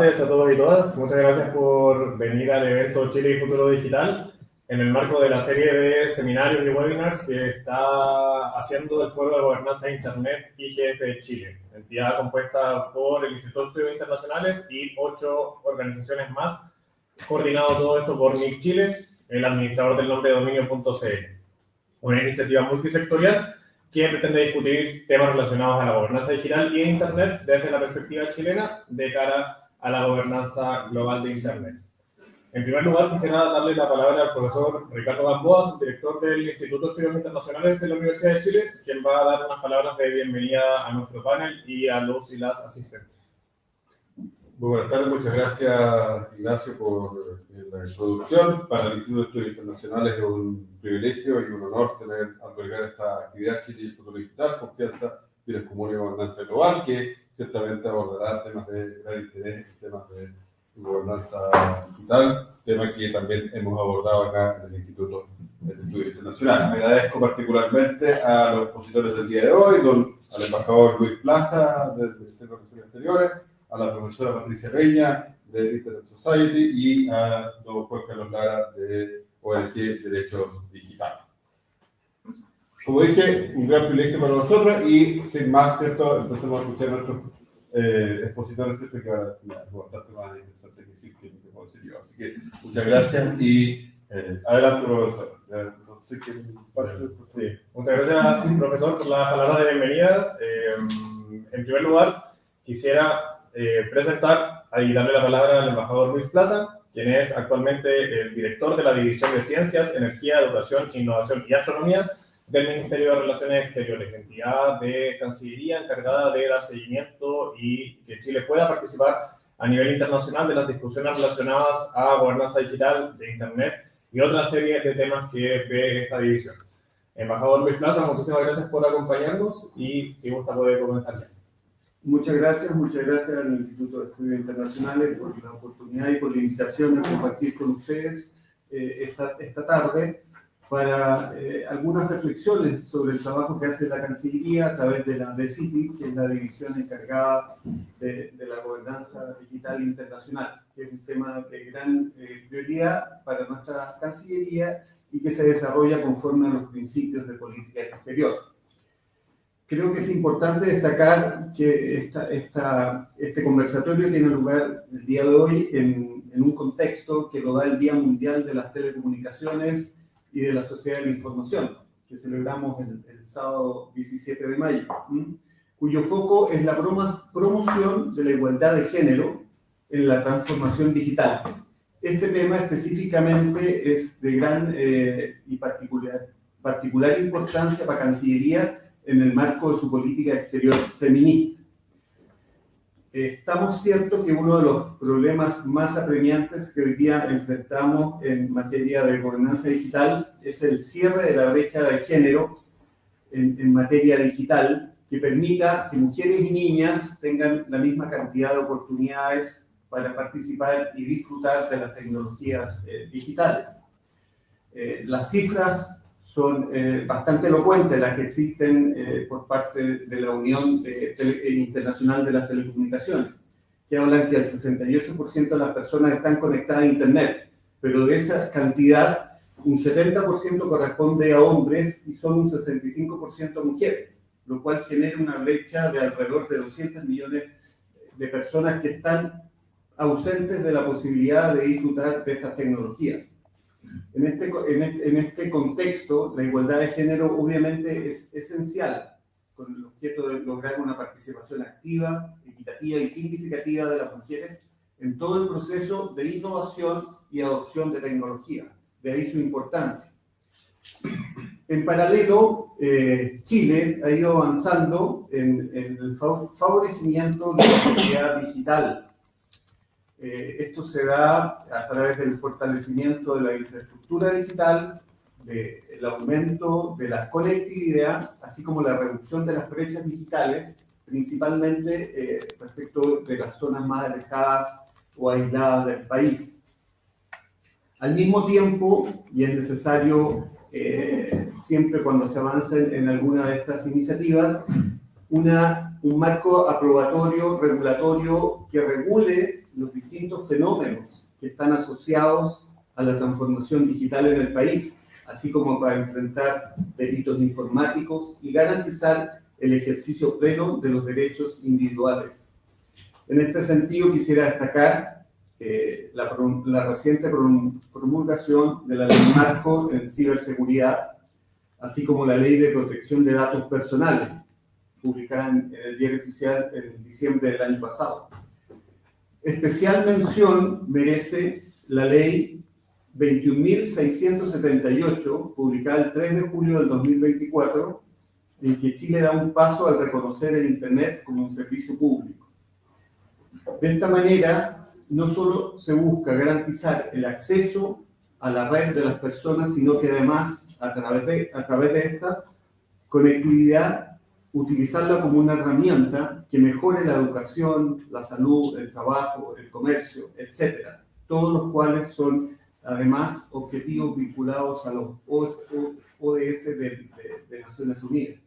tardes a todos y todas. Muchas gracias por venir al evento Chile y Futuro Digital en el marco de la serie de seminarios y webinars que está haciendo el Foro de Gobernanza de Internet IGF de Chile, entidad compuesta por el Instituto de Estudios Internacionales y 8 organizaciones más, coordinado todo esto por NIC Chile, el administrador del nombre de dominio.cl, una iniciativa multisectorial que pretende discutir temas relacionados a la gobernanza digital y de Internet desde la perspectiva chilena de cara a la gobernanza global de Internet. En primer lugar, quisiera darle la palabra al profesor Ricardo Gamboa, subdirector del Instituto de Estudios Internacionales de la Universidad de Chile, quien va a dar unas palabras de bienvenida a nuestro panel y a los y las asistentes. Muy buenas tardes, muchas gracias Ignacio por la introducción. Para el Instituto de Estudios Internacionales es un privilegio y un honor albergar esta actividad Chile y el Futuro Digital, confianza, bienes comunes y gobernanza global, que ciertamente abordará temas de gran interés, temas de gobernanza digital, tema que también hemos abordado acá en el Instituto de Estudios Internacionales. Agradezco particularmente a los expositores del día de hoy, al embajador Luis Plaza del Ministerio de Relaciones Exteriores, a la profesora Patricia Peña de Internet Society y a don Juan Carlos Lara de ONG Derechos Digitales. Como dije, un gran privilegio para nosotros y sin más, ¿cierto? Empecemos a escuchar a nuestros expositores, ¿cierto? Que va a bastante más interesante que decir que puedo decir yo. Así que muchas gracias y adelante, profesor. No sé qué parte. Sí, muchas gracias, profesor, por la palabra de bienvenida. En primer lugar, quisiera presentar y darle la palabra al embajador Luis Plaza, quien es actualmente el director de la División de Ciencias, Energía, Educación, Innovación y Astronomía del Ministerio de Relaciones Exteriores, entidad de Cancillería encargada de dar seguimiento y que Chile pueda participar a nivel internacional de las discusiones relacionadas a gobernanza digital de Internet y otra serie de temas que ve esta división. Embajador Luis Plaza, muchísimas gracias por acompañarnos y si gusta puede comenzar ya. Muchas gracias al Instituto de Estudios Internacionales por la oportunidad y por la invitación a compartir con ustedes esta tarde para algunas reflexiones sobre el trabajo que hace la Cancillería a través de la DCIPI, que es la división encargada de la gobernanza digital internacional, que es un tema de gran prioridad para nuestra Cancillería y que se desarrolla conforme a los principios de política exterior. Creo que es importante destacar que este conversatorio tiene lugar el día de hoy en un contexto que lo da el Día Mundial de las Telecomunicaciones y de la Sociedad de la Información, que celebramos el sábado 17 de mayo, cuyo foco es la promoción de la igualdad de género en la transformación digital. Este tema específicamente es de gran y particular importancia para Cancillería en el marco de su política exterior feminista. Estamos ciertos que uno de los problemas más apremiantes que hoy día enfrentamos en materia de gobernanza digital es el cierre de la brecha de género en materia digital, que permita que mujeres y niñas tengan la misma cantidad de oportunidades para participar y disfrutar de las tecnologías digitales. Las cifras son bastante elocuentes las que existen por parte de la Unión Internacional de las Telecomunicaciones, que hablan que el 68% de las personas están conectadas a Internet, pero de esa cantidad, un 70% corresponde a hombres y son un 65% mujeres, lo cual genera una brecha de alrededor de 200 millones de personas que están ausentes de la posibilidad de disfrutar de estas tecnologías. En este contexto, la igualdad de género obviamente es esencial, con el objeto de lograr una participación activa, equitativa y significativa de las mujeres en todo el proceso de innovación y adopción de tecnologías. De ahí su importancia. En paralelo, Chile ha ido avanzando en el favorecimiento de la sociedad digital. Esto se da a través del fortalecimiento de la infraestructura digital, del aumento de la conectividad, así como la reducción de las brechas digitales, principalmente respecto de las zonas más alejadas o aisladas del país. Al mismo tiempo, y es necesario siempre cuando se avanza en alguna de estas iniciativas, un marco aprobatorio, regulatorio, que regule los distintos fenómenos que están asociados a la transformación digital en el país, así como para enfrentar delitos informáticos y garantizar el ejercicio pleno de los derechos individuales. En este sentido, quisiera destacar la reciente promulgación de la Ley Marco en Ciberseguridad, así como la Ley de Protección de Datos Personales, publicada en el Diario Oficial en diciembre del año pasado. Especial mención merece la Ley 21.678, publicada el 3 de julio del 2024, en que Chile da un paso al reconocer el Internet como un servicio público. De esta manera, no solo se busca garantizar el acceso a la red de las personas, sino que además, a través de esta conectividad, utilizarla como una herramienta que mejore la educación, la salud, el trabajo, el comercio, etc. Todos los cuales son, además, objetivos vinculados a los ODS de Naciones Unidas.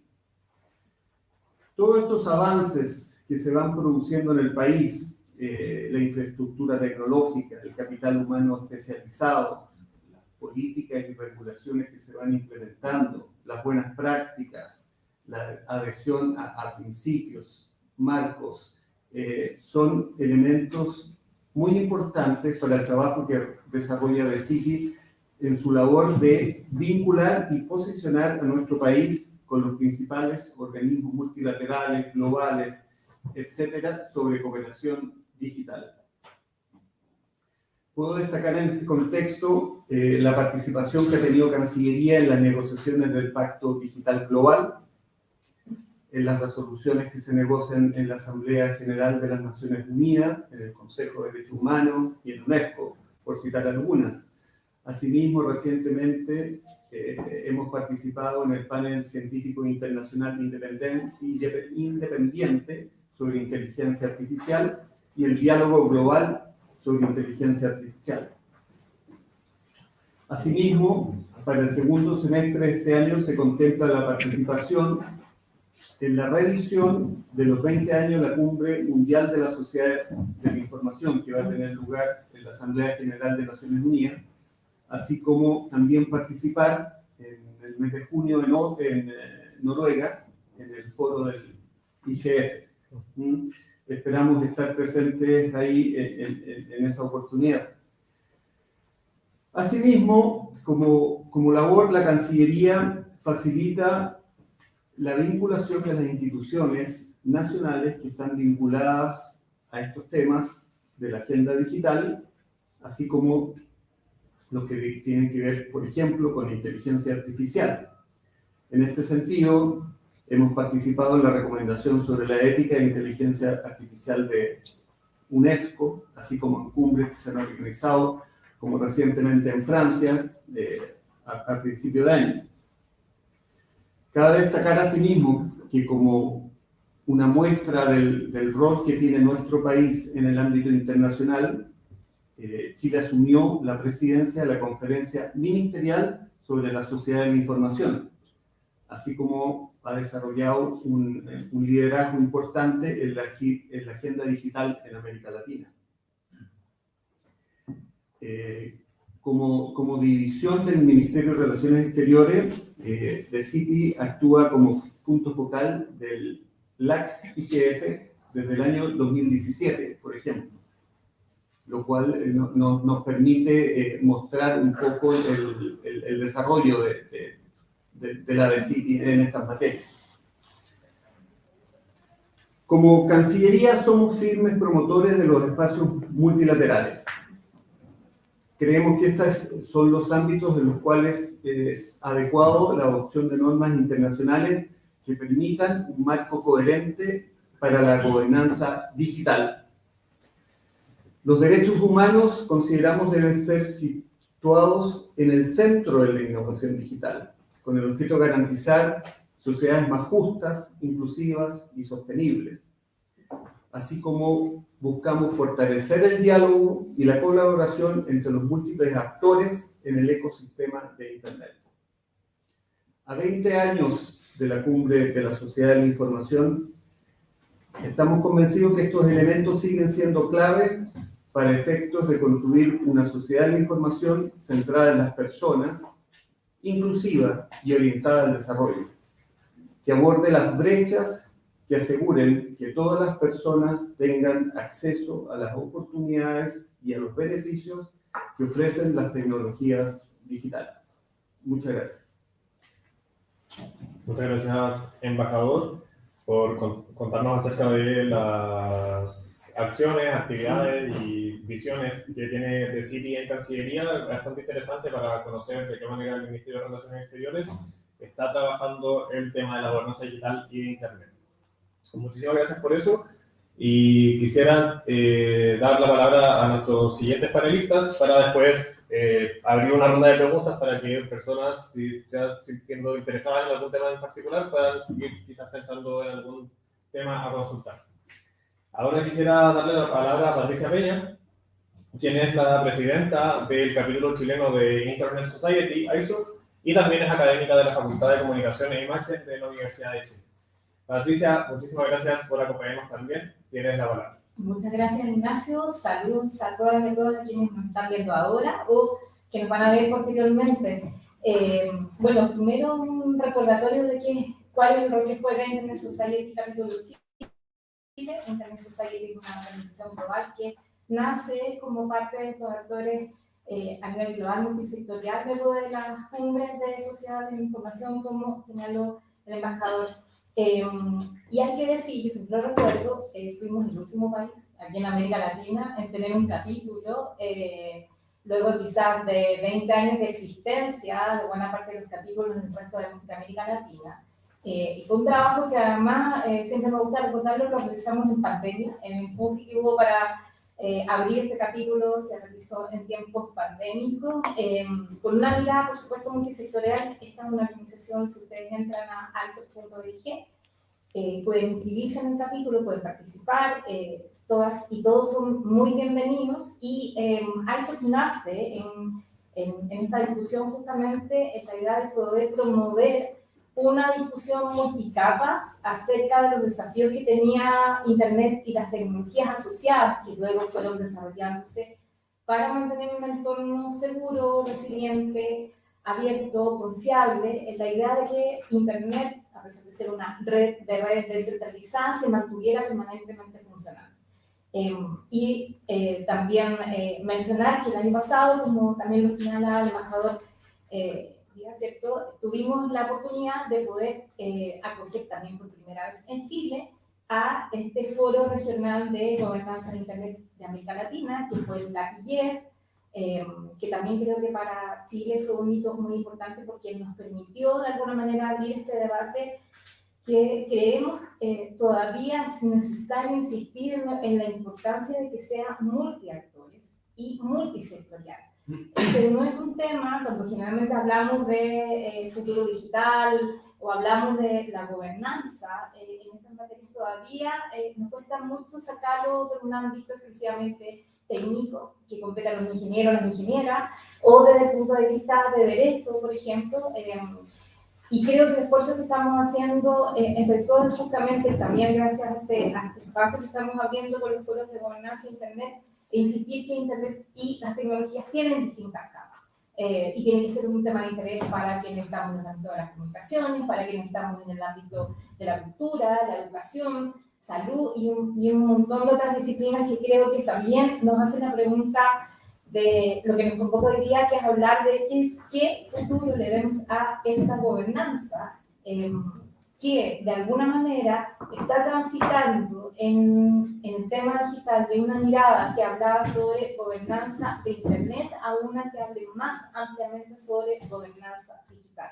Todos estos avances que se van produciendo en el país, la infraestructura tecnológica, el capital humano especializado, las políticas y regulaciones que se van implementando, las buenas prácticas, la adhesión a principios, marcos, son elementos muy importantes para el trabajo que desarrolla DECIPI en su labor de vincular y posicionar a nuestro país con los principales organismos multilaterales, globales, etcétera, sobre cooperación digital. Puedo destacar en este contexto la participación que ha tenido Cancillería en las negociaciones del Pacto Digital Global, en las resoluciones que se negocian en la Asamblea General de las Naciones Unidas, en el Consejo de Derechos Humanos y en UNESCO, por citar algunas. Asimismo, recientemente hemos participado en el panel científico internacional independiente sobre inteligencia artificial y el diálogo global sobre inteligencia artificial. Asimismo, para el segundo semestre de este año se contempla la participación en la revisión de los 20 años de la Cumbre Mundial de la Sociedad de la Información, que va a tener lugar en la Asamblea General de Naciones Unidas, así como también participar en el mes de junio en Noruega, en el foro del IGF. Esperamos estar presentes ahí en esa oportunidad. Asimismo, como labor, la Cancillería facilita la vinculación de las instituciones nacionales que están vinculadas a estos temas de la agenda digital, así como los que tienen que ver, por ejemplo, con la inteligencia artificial. En este sentido, hemos participado en la recomendación sobre la ética de inteligencia artificial de UNESCO, así como en cumbres que se han organizado, como recientemente en Francia, a principio de año. Cabe destacar asimismo que como una muestra del rol que tiene nuestro país en el ámbito internacional, Chile asumió la presidencia de la Conferencia Ministerial sobre la Sociedad de la Información, así como ha desarrollado un liderazgo importante en la agenda digital en América Latina. Como división del Ministerio de Relaciones Exteriores, DECIPI actúa como punto focal del LAC-IGF desde el año 2017, por ejemplo, lo cual nos permite mostrar un poco el desarrollo de la DECIPI en estas materias. Como Cancillería somos firmes promotores de los espacios multilaterales. Creemos que estos son los ámbitos en los cuales es adecuado la adopción de normas internacionales que permitan un marco coherente para la gobernanza digital. Los derechos humanos consideramos deben ser situados en el centro de la innovación digital, con el objeto de garantizar sociedades más justas, inclusivas y sostenibles, así como buscamos fortalecer el diálogo y la colaboración entre los múltiples actores en el ecosistema de Internet. A 20 años de la Cumbre de la Sociedad de la Información, estamos convencidos que estos elementos siguen siendo clave para efectos de construir una sociedad de la información centrada en las personas, inclusiva y orientada al desarrollo, que aborde las brechas que aseguren que todas las personas tengan acceso a las oportunidades y a los beneficios que ofrecen las tecnologías digitales. Muchas gracias. Muchas gracias, embajador, por contarnos acerca de las acciones, actividades y visiones que tiene The City en Cancillería. Bastante interesante para conocer de qué manera el Ministerio de Relaciones Exteriores está trabajando el tema de la gobernanza digital y de Internet. Muchísimas gracias por eso. Y quisiera dar la palabra a nuestros siguientes panelistas para después abrir una ronda de preguntas para que personas, si se están sintiendo interesadas en algún tema en particular, puedan ir quizás pensando en algún tema a consultar. Ahora quisiera darle la palabra a Patricia Peña, quien es la presidenta del capítulo chileno de Internet Society, ISO, y también es académica de la Facultad de Comunicación e Imagen de la Universidad de Chile. Patricia, muchísimas gracias por acompañarnos también. Tienes la palabra. Muchas gracias, Ignacio. Saludos a todas y a todos quienes nos están viendo ahora o que nos van a ver posteriormente. Bueno, primero un recordatorio de cuál es el rol que juega Internet Society Capítulo Chile. Internet Society es una organización global que nace como parte de estos actores a nivel global, multisectorial, luego de las cumbres de sociedades de información, como señaló el embajador. Y hay que decir, yo siempre lo recuerdo, fuimos el último país aquí en América Latina en tener un capítulo, luego quizás de 20 años de existencia de buena parte de los capítulos en el resto de América Latina. Y fue un trabajo que además, siempre me gusta recordarlo, lo realizamos en pandemia, el empuje que hubo para abrir este capítulo se realizó en tiempos pandémicos, con una mirada, por supuesto, multisectorial. Esta es una organización, si ustedes entran a ISO.org, pueden inscribirse en el capítulo, pueden participar, todas y todos son muy bienvenidos. Y ISO nace en esta discusión justamente en la idea de poder promover una discusión multicapas acerca de los desafíos que tenía Internet y las tecnologías asociadas que luego fueron desarrollándose para mantener un entorno seguro, resiliente, abierto, confiable, en la idea de que Internet, a pesar de ser una red de redes descentralizadas, se mantuviera permanentemente funcionando. También mencionar que el año pasado, como también lo señala el embajador, ¿cierto? Tuvimos la oportunidad de poder acoger también por primera vez en Chile a este foro regional de gobernanza de Internet de América Latina, que fue el LACIEF, que también creo que para Chile fue un hito muy importante porque nos permitió de alguna manera abrir este debate que creemos todavía es necesario insistir en la importancia de que sea multiactores y multisectorial. Este no es un tema, cuando generalmente hablamos de futuro digital o hablamos de la gobernanza, en estas materias todavía nos cuesta mucho sacarlo de un ámbito exclusivamente técnico, que compete a los ingenieros, las ingenieras, o desde el punto de vista de derecho, por ejemplo. Y creo que el esfuerzo que estamos haciendo entre todos, justamente también gracias a este espacio que estamos abriendo con los foros de gobernanza de Internet, e insistir que Internet y las tecnologías tienen distintas capas y tienen que ser un tema de interés para quienes estamos en el ámbito de las comunicaciones, para quienes estamos en el ámbito de la cultura, la educación, salud y un montón de otras disciplinas que creo que también nos hacen la pregunta de lo que nos convoca hoy día, que es hablar de qué futuro le demos a esta gobernanza que de alguna manera está transitando en el tema digital de una mirada que hablaba sobre gobernanza de Internet a una que hable más ampliamente sobre gobernanza digital.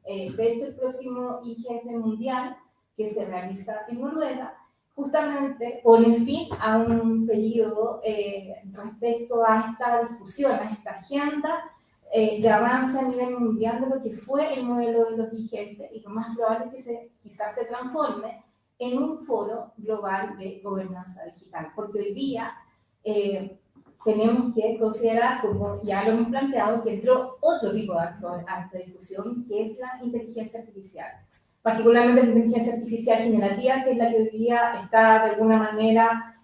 De hecho, el próximo IGF mundial, que se realiza en Noruega, justamente pone fin a un periodo respecto a esta discusión, a esta agenda de avance a nivel mundial de lo que fue el modelo de los IGF, y lo más probable es que quizás se transforme en un foro global de gobernanza digital, porque hoy día tenemos que considerar, como ya lo hemos planteado, que entró otro tipo de actor a esta discusión, que es la inteligencia artificial, particularmente la inteligencia artificial generativa, que es la que hoy día está de alguna manera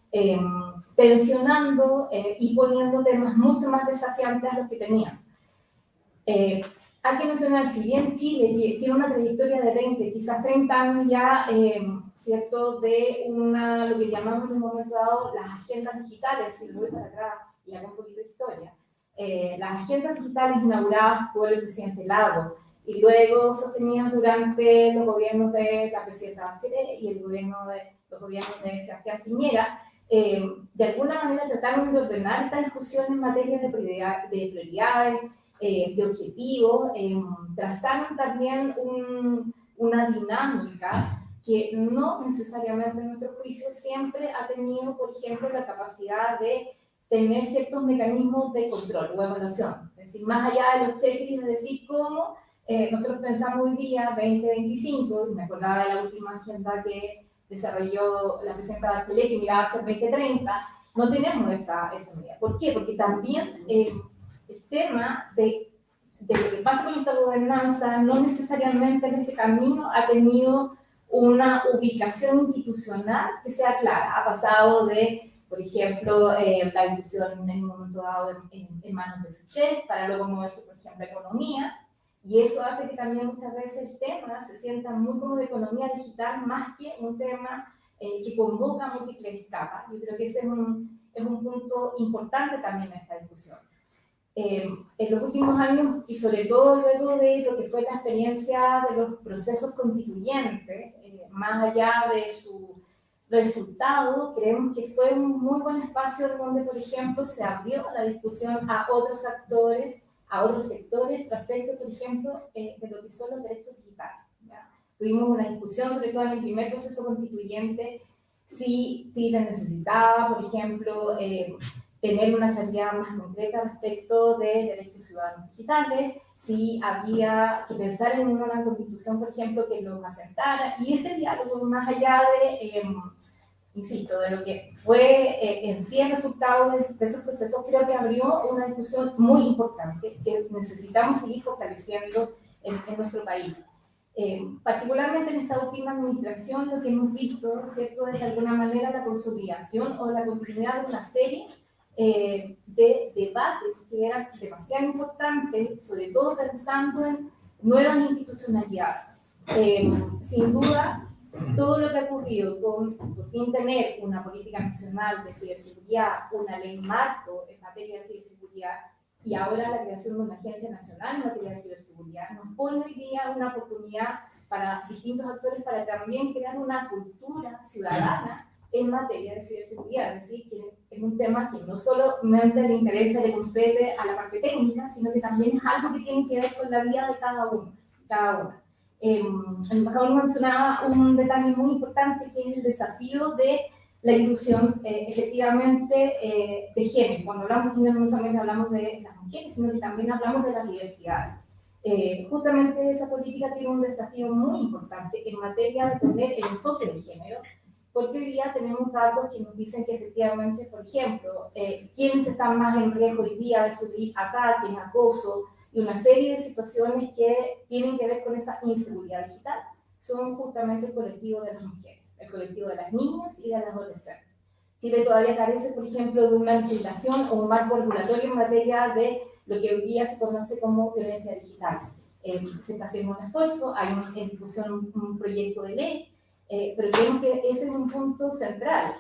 tensionando y poniendo temas mucho más desafiantes a los que tenían. Hay que mencionar, si bien Chile tiene una trayectoria de 20, quizás 30 años ya, ¿cierto?, de lo que llamamos en un momento dado las agendas digitales, si lo voy para atrás y hago un poquito de historia, las agendas digitales inauguradas por el presidente Lago y luego sostenidas durante los gobiernos de la presidenta Bachelet y los gobiernos de Sebastián Piñera, de alguna manera trataron de ordenar esta discusión en materia de prioridades, de objetivos, trazaron también una dinámica que no necesariamente en nuestro juicio siempre ha tenido, por ejemplo, la capacidad de tener ciertos mecanismos de control o evaluación. Es decir, más allá de los checklists, de decir cómo nosotros pensamos hoy día 2025, y me acordaba de la última agenda que desarrolló la presidenta Bachelet, que miraba hacia 2030, no tenemos esa medida. ¿Por qué? Porque también el tema de lo que pasa con esta gobernanza no necesariamente en este camino ha tenido una ubicación institucional que sea clara. Ha pasado de, por ejemplo, la discusión en un momento dado en manos de SECHES para luego moverse, por ejemplo, a economía, y eso hace que también muchas veces el tema se sienta muy como de economía digital más que un tema que convoca múltiples capas. Yo creo que ese es un punto importante también en esta discusión. En los últimos años, y sobre todo luego de lo que fue la experiencia de los procesos constituyentes, más allá de su resultado, creemos que fue un muy buen espacio donde, por ejemplo, se abrió la discusión a otros actores, a otros sectores respecto, por ejemplo, de lo que son los derechos digitales, ¿ya? Tuvimos una discusión, sobre todo en el primer proceso constituyente, si Chile necesitaba, por ejemplo, tener una claridad más concreta respecto de derechos ciudadanos digitales, si había que pensar en una constitución, por ejemplo, que los asentara, y ese diálogo, más allá de, insisto, de lo que fue en sí el resultado de esos procesos, creo que abrió una discusión muy importante que necesitamos seguir fortaleciendo en nuestro país. Particularmente en esta última administración, lo que hemos visto, ¿cierto?, es de alguna manera la consolidación o la continuidad de una serie de debates que eran demasiado importantes, sobre todo pensando en nuevas institucionalidades. Sin duda, todo lo que ha ocurrido con, por fin, tener una política nacional de ciberseguridad, una ley marco en materia de ciberseguridad y ahora la creación de una agencia nacional en materia de ciberseguridad, nos pone hoy día una oportunidad para distintos actores para también crear una cultura ciudadana en materia de ciberseguridad. Es decir, que es un tema que no solamente le interesa, le compete a la parte técnica, sino que también es algo que tiene que ver con la vida de cada uno, cada una. El embajador mencionaba un detalle muy importante que es el desafío de la inclusión efectivamente de género. Cuando hablamos de género no solamente hablamos de las mujeres, sino que también hablamos de las diversidades. Justamente esa política tiene un desafío muy importante en materia de poner el enfoque de género, porque hoy día tenemos datos que nos dicen que efectivamente, por ejemplo, quienes están más en riesgo hoy día de sufrir ataques, acoso y una serie de situaciones que tienen que ver con esa inseguridad digital, son justamente el colectivo de las mujeres, el colectivo de las niñas y de las adolescentes. Chile todavía carece, por ejemplo, de una legislación o un marco regulatorio en materia de lo que hoy día se conoce como violencia digital. Se está haciendo un esfuerzo, hay en discusión un proyecto de ley, pero creemos que ese es un punto central,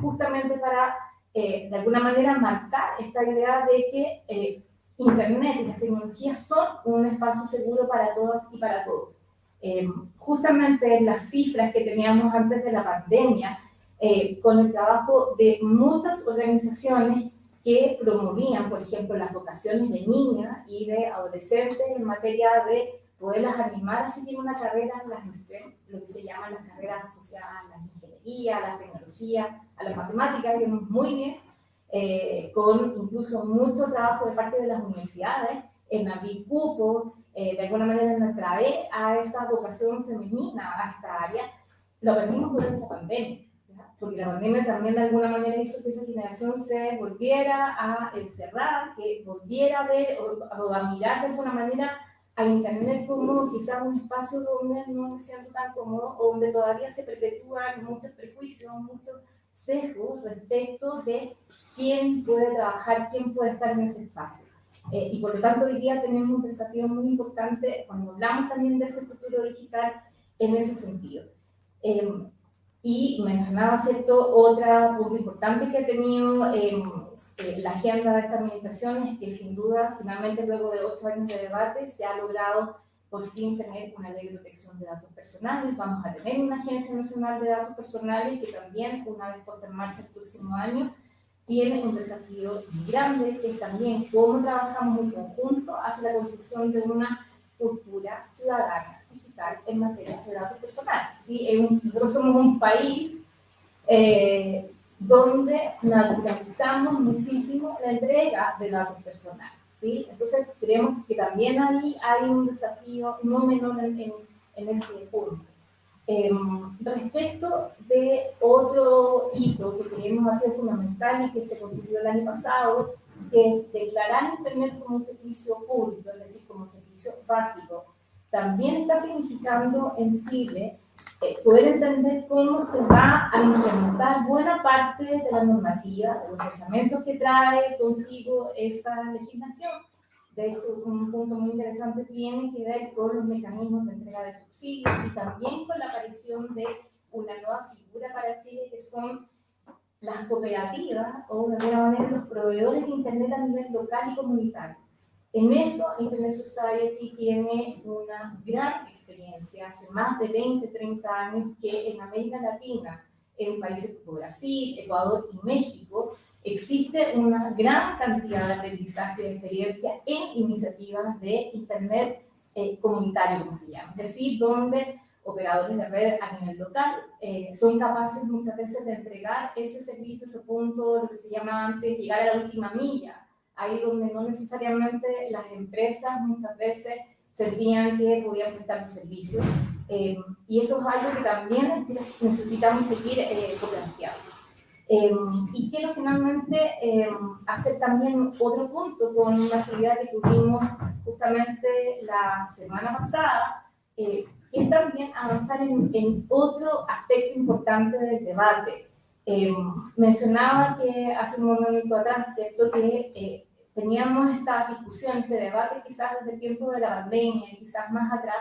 justamente para, de alguna manera, marcar esta idea de que Internet y las tecnologías son un espacio seguro para todas y para todos. Justamente las cifras que teníamos antes de la pandemia, con el trabajo de muchas organizaciones que promovían, por ejemplo, las vocaciones de niñas y de adolescentes en materia de poderlas animar a seguir una carrera en las STEM, lo que se llaman las carreras asociadas a la ingeniería, a la tecnología, a las matemáticas, vemos muy bien, con incluso mucho trabajo de parte de las universidades en abrir cupos, de alguna manera en atraer a esa vocación femenina a esta área. Lo aprendimos durante la pandemia, ¿ya? Porque la pandemia también de alguna manera hizo que esa generación se volviera a encerrar, que volviera a ver o a mirar de alguna manera a Internet como quizás un espacio donde no me siento tan cómodo, o donde todavía se perpetúan muchos prejuicios, muchos sesgos respecto de quién puede trabajar, quién puede estar en ese espacio. Y por lo tanto hoy día tenemos un desafío muy importante cuando hablamos también de ese futuro digital en ese sentido. Y mencionaba, ¿cierto?, otra punto importante que ha tenido la agenda de esta administración es que sin duda, finalmente luego de 8 años de debate, se ha logrado por fin tener una ley de protección de datos personales. Vamos a tener una Agencia Nacional de Datos Personales que también, una vez puesta en marcha el próximo año, tiene un desafío muy grande, que es también cómo trabajamos en conjunto hacia la construcción de una cultura ciudadana digital en materia de datos personales. ¿Sí? Nosotros somos un país donde naturalizamos muchísimo la entrega de datos personales. ¿Sí? Entonces, creemos que también ahí hay un desafío no menor en ese punto. Respecto de otro hito que creemos ha sido fundamental y que se consiguió el año pasado, que es declarar Internet como un servicio público, es decir, como servicio básico, también está significando en Chile poder entender cómo se va a implementar buena parte de la normativa, de los reglamentos que trae consigo esa legislación. De hecho, un punto muy interesante tiene que ver con los mecanismos de entrega de subsidios y también con la aparición de una nueva figura para Chile, que son las cooperativas o, de alguna manera, los proveedores de Internet a nivel local y comunitario. En eso, Internet Society tiene una gran experiencia, hace más de 20, 30 años que en América Latina, en países como Brasil, Ecuador y México, existe una gran cantidad de aprendizaje de experiencia en iniciativas de Internet comunitario, como se llama, es decir, donde operadores de red a nivel local son capaces muchas veces de entregar ese servicio, ese punto, lo que se llama antes, llegar a la última milla, ahí donde no necesariamente las empresas muchas veces sentían que podían prestar los servicios. Y eso es algo que también necesitamos seguir potenciando. Y quiero finalmente hacer también otro punto con una actividad que tuvimos justamente la semana pasada, que es también avanzar en otro aspecto importante del debate. Mencionaba que hace un momento atrás, ¿cierto?, que teníamos esta discusión, este debate quizás desde el tiempo de la pandemia y quizás más atrás,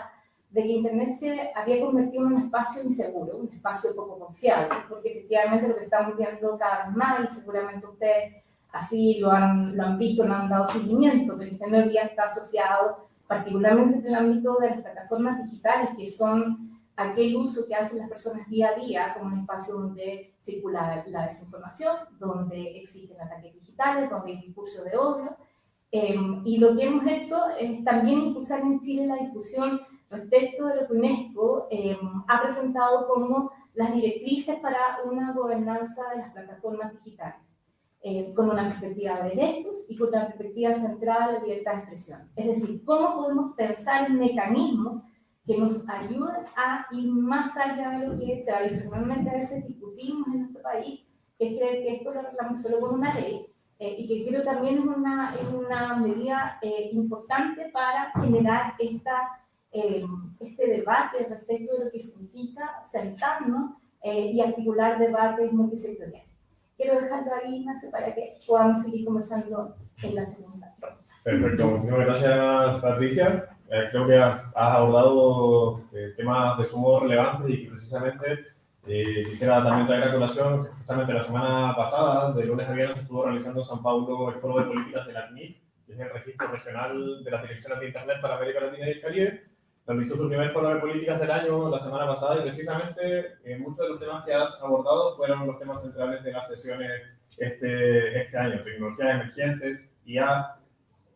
de que Internet se había convertido en un espacio inseguro, un espacio poco confiable, porque efectivamente lo que estamos viendo cada vez más, y seguramente ustedes así lo han visto, lo han dado seguimiento, que Internet hoy día está asociado particularmente en el ámbito de las plataformas digitales, que son aquel uso que hacen las personas día a día como un espacio donde circula la desinformación, donde existen ataques digitales, donde hay discurso de odio. Y lo que hemos hecho es también impulsar en Chile la discusión respecto de lo que UNESCO ha presentado como las directrices para una gobernanza de las plataformas digitales, con una perspectiva de derechos y con una perspectiva centrada en la libertad de expresión. Es decir, cómo podemos pensar en mecanismos que nos ayuden a ir más allá de lo que tradicionalmente a veces discutimos en nuestro país, que es creer que esto lo arreglamos solo con una ley, y que creo también es una medida importante para generar este debate respecto de lo que significa sentarnos y articular debates multisectoriales. Quiero dejarlo ahí, Ignacio, para que podamos seguir conversando en la segunda ronda. Perfecto, muchísimas gracias, Patricia. Creo que has abordado temas de sumo relevantes y que precisamente quisiera también traer a colación que justamente la semana pasada, de lunes a viernes, estuvo realizando en São Paulo el Foro de Políticas de la CNIL, que es el registro regional de las direcciones de Internet para América Latina y el Caribe. Realizó su primer Foro de Políticas del año la semana pasada y precisamente muchos de los temas que has abordado fueron los temas centrales de las sesiones este año, tecnologías emergentes, IA,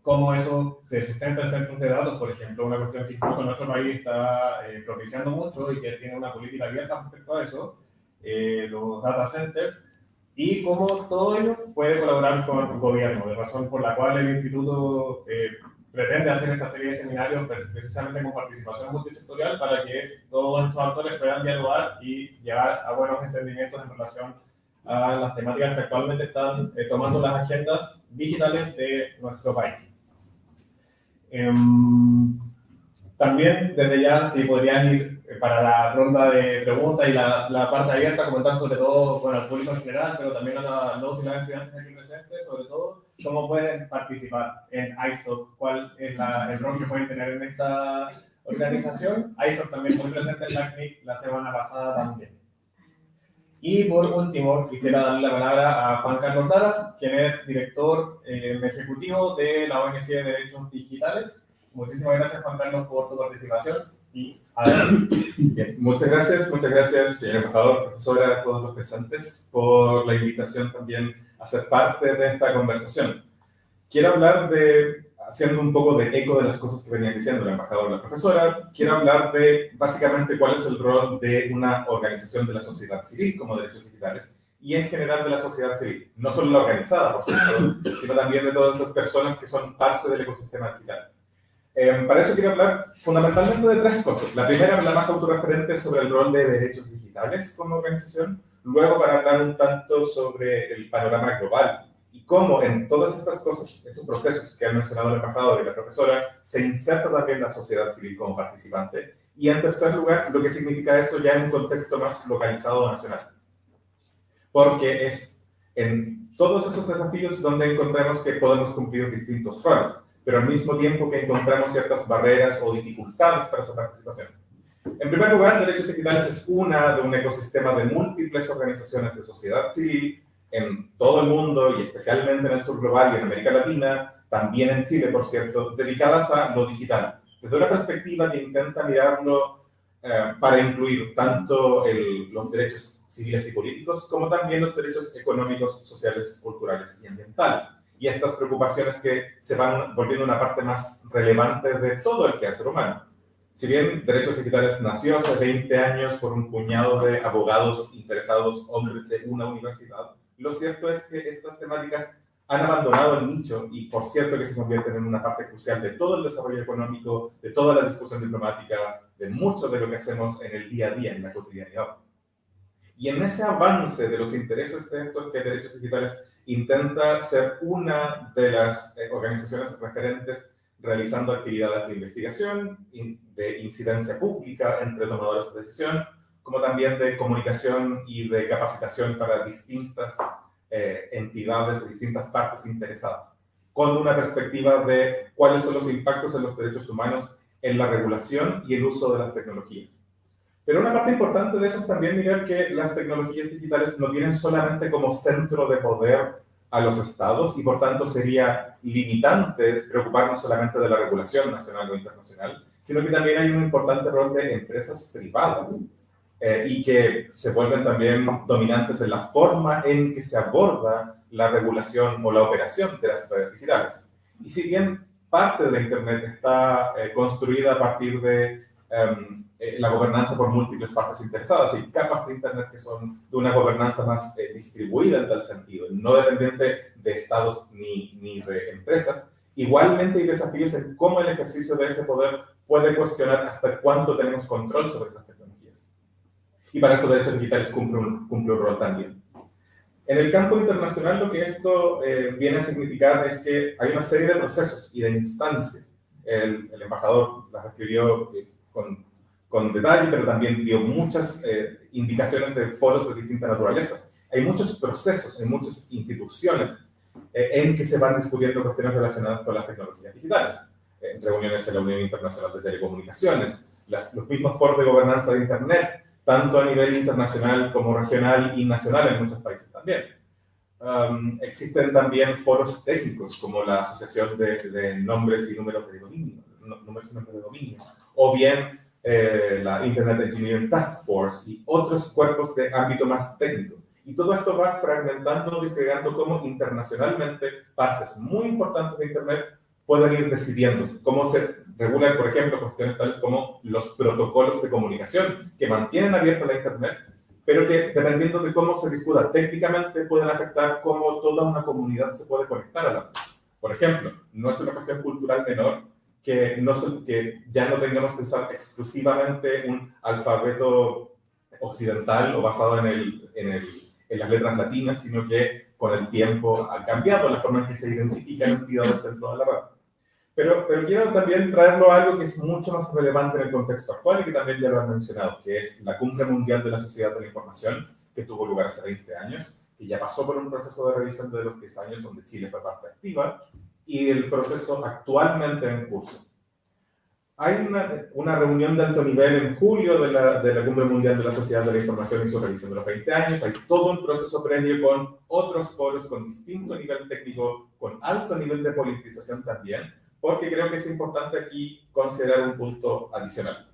cómo eso se sustenta en centros de datos, por ejemplo, una cuestión que incluso nuestro país está propiciando mucho y que tiene una política abierta respecto a eso, los data centers, y cómo todo ello puede colaborar con el gobierno, de razón por la cual el instituto pretende hacer esta serie de seminarios precisamente con participación multisectorial para que todos estos actores puedan dialogar y llegar a buenos entendimientos en relación a las temáticas que actualmente están tomando las agendas digitales de nuestro país. También, desde ya, si podrías ir para la ronda de preguntas y la parte abierta, comentar sobre todo, bueno, al público en general, pero también a los y las estudiantes aquí presentes, sobre todo, cómo pueden participar en ISOC, cuál es el rol que pueden tener en esta organización. ISOC también muy presente en la CNIC la semana pasada también. Y por último, quisiera darle la palabra a Juan Carlos Dara, quien es director ejecutivo de la ONG de Derechos Digitales. Muchísimas gracias, Juan Carlos, por tu participación y adelante. Bien, muchas gracias, señor embajador, profesora, a todos los presentes, por la invitación también a ser parte de esta conversación. Quiero hablar haciendo un poco de eco de las cosas que venían diciendo el embajador y la profesora, quiero hablar de básicamente cuál es el rol de una organización de la sociedad civil como Derechos Digitales y en general de la sociedad civil, no solo la organizada, por supuesto, sino también de todas las personas que son parte del ecosistema digital. Para eso quiero hablar fundamentalmente de tres cosas. La primera, la más autorreferente, sobre el rol de Derechos Digitales como organización. Luego, para hablar un tanto sobre el panorama global y cómo en todas estas cosas, estos procesos que han mencionado el embajador y la profesora, se inserta también la sociedad civil como participante. Y en tercer lugar, lo que significa eso ya en un contexto más localizado o nacional. Porque es en todos esos desafíos donde encontramos que podemos cumplir distintos roles, pero al mismo tiempo que encontramos ciertas barreras o dificultades para esa participación. En primer lugar, Derechos Digitales es una de un ecosistema de múltiples organizaciones de sociedad civil en todo el mundo y especialmente en el sur global y en América Latina, también en Chile, por cierto, dedicadas a lo digital, desde una perspectiva que intenta mirarlo para incluir tanto los derechos civiles y políticos como también los derechos económicos, sociales, culturales y ambientales. Y estas preocupaciones que se van volviendo una parte más relevante de todo el quehacer humano. Si bien Derechos Digitales nació hace 20 años por un puñado de abogados interesados, hombres de una universidad, lo cierto es que estas temáticas han abandonado el nicho y por cierto que se convierten en una parte crucial de todo el desarrollo económico, de toda la discusión diplomática, de mucho de lo que hacemos en el día a día, en la cotidianidad. Y en ese avance de los intereses de estos que Derechos Digitales intenta ser una de las organizaciones referentes realizando actividades de investigación, de incidencia pública entre tomadores de decisión, como también de comunicación y de capacitación para distintas entidades, distintas partes interesadas, con una perspectiva de cuáles son los impactos en los derechos humanos en la regulación y el uso de las tecnologías. Pero una parte importante de eso es también mirar que las tecnologías digitales no tienen solamente como centro de poder a los estados y por tanto sería limitante preocuparnos solamente de la regulación nacional o internacional, sino que también hay un importante rol de empresas privadas y que se vuelven también dominantes en la forma en que se aborda la regulación o la operación de las redes digitales. Y si bien parte de la Internet está construida a partir de la gobernanza por múltiples partes interesadas y capas de Internet que son de una gobernanza más distribuida en tal sentido, no dependiente de estados ni de empresas, igualmente hay desafíos en cómo el ejercicio de ese poder puede cuestionar hasta cuánto tenemos control sobre esas tecnologías. Y para eso Derechos Digitales cumple un rol también. En el campo internacional lo que esto viene a significar es que hay una serie de procesos y de instancias. El embajador las describió con detalle, pero también dio muchas indicaciones de foros de distinta naturaleza. Hay muchos procesos, hay muchas instituciones en que se van discutiendo cuestiones relacionadas con las tecnologías digitales. Reuniones en la Unión Internacional de Telecomunicaciones, los mismos foros de gobernanza de Internet, tanto a nivel internacional como regional y nacional en muchos países también. Existen también foros técnicos como la Asociación de Nombres y Números de Dominio, o bien la Internet Engineering Task Force y otros cuerpos de ámbito más técnico. Y todo esto va fragmentando, disgregando cómo internacionalmente partes muy importantes de Internet pueden ir decidiéndose, cómo se regulan, por ejemplo, cuestiones tales como los protocolos de comunicación que mantienen abierta la Internet, pero que, dependiendo de cómo se discuta técnicamente, pueden afectar cómo toda una comunidad se puede conectar a la red. Por ejemplo, no es una cuestión cultural menor que ya no tengamos que usar exclusivamente un alfabeto occidental o basado en las letras latinas, sino que con el tiempo ha cambiado la forma en que se identifican entidades dentro de la red. Pero quiero también traerlo a algo que es mucho más relevante en el contexto actual y que también ya lo han mencionado, que es la Cumbre Mundial de la Sociedad de la Información, que tuvo lugar hace 20 años, que ya pasó por un proceso de revisión de los 10 años donde Chile fue parte activa, y el proceso actualmente en curso. Hay una reunión de alto nivel en julio de la Cumbre Mundial de la Sociedad de la Información y su revisión de los 20 años. Hay todo un proceso previo con otros foros con distinto nivel técnico, con alto nivel de politización también, porque creo que es importante aquí considerar un punto adicional.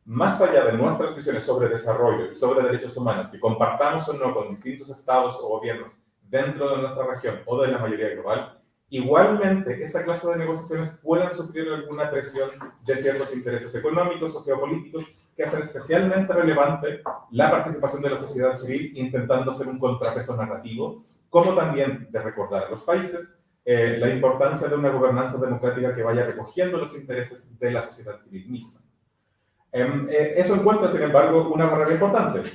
Más allá de nuestras visiones sobre desarrollo y sobre derechos humanos, que compartamos o no con distintos estados o gobiernos dentro de nuestra región o de la mayoría global, igualmente esa clase de negociaciones pueden sufrir alguna presión de ciertos intereses económicos o geopolíticos que hacen especialmente relevante la participación de la sociedad civil intentando hacer un contrapeso narrativo, como también de recordar a los países la importancia de una gobernanza democrática que vaya recogiendo los intereses de la sociedad civil misma. Eso encuentra, sin embargo, una barrera importante.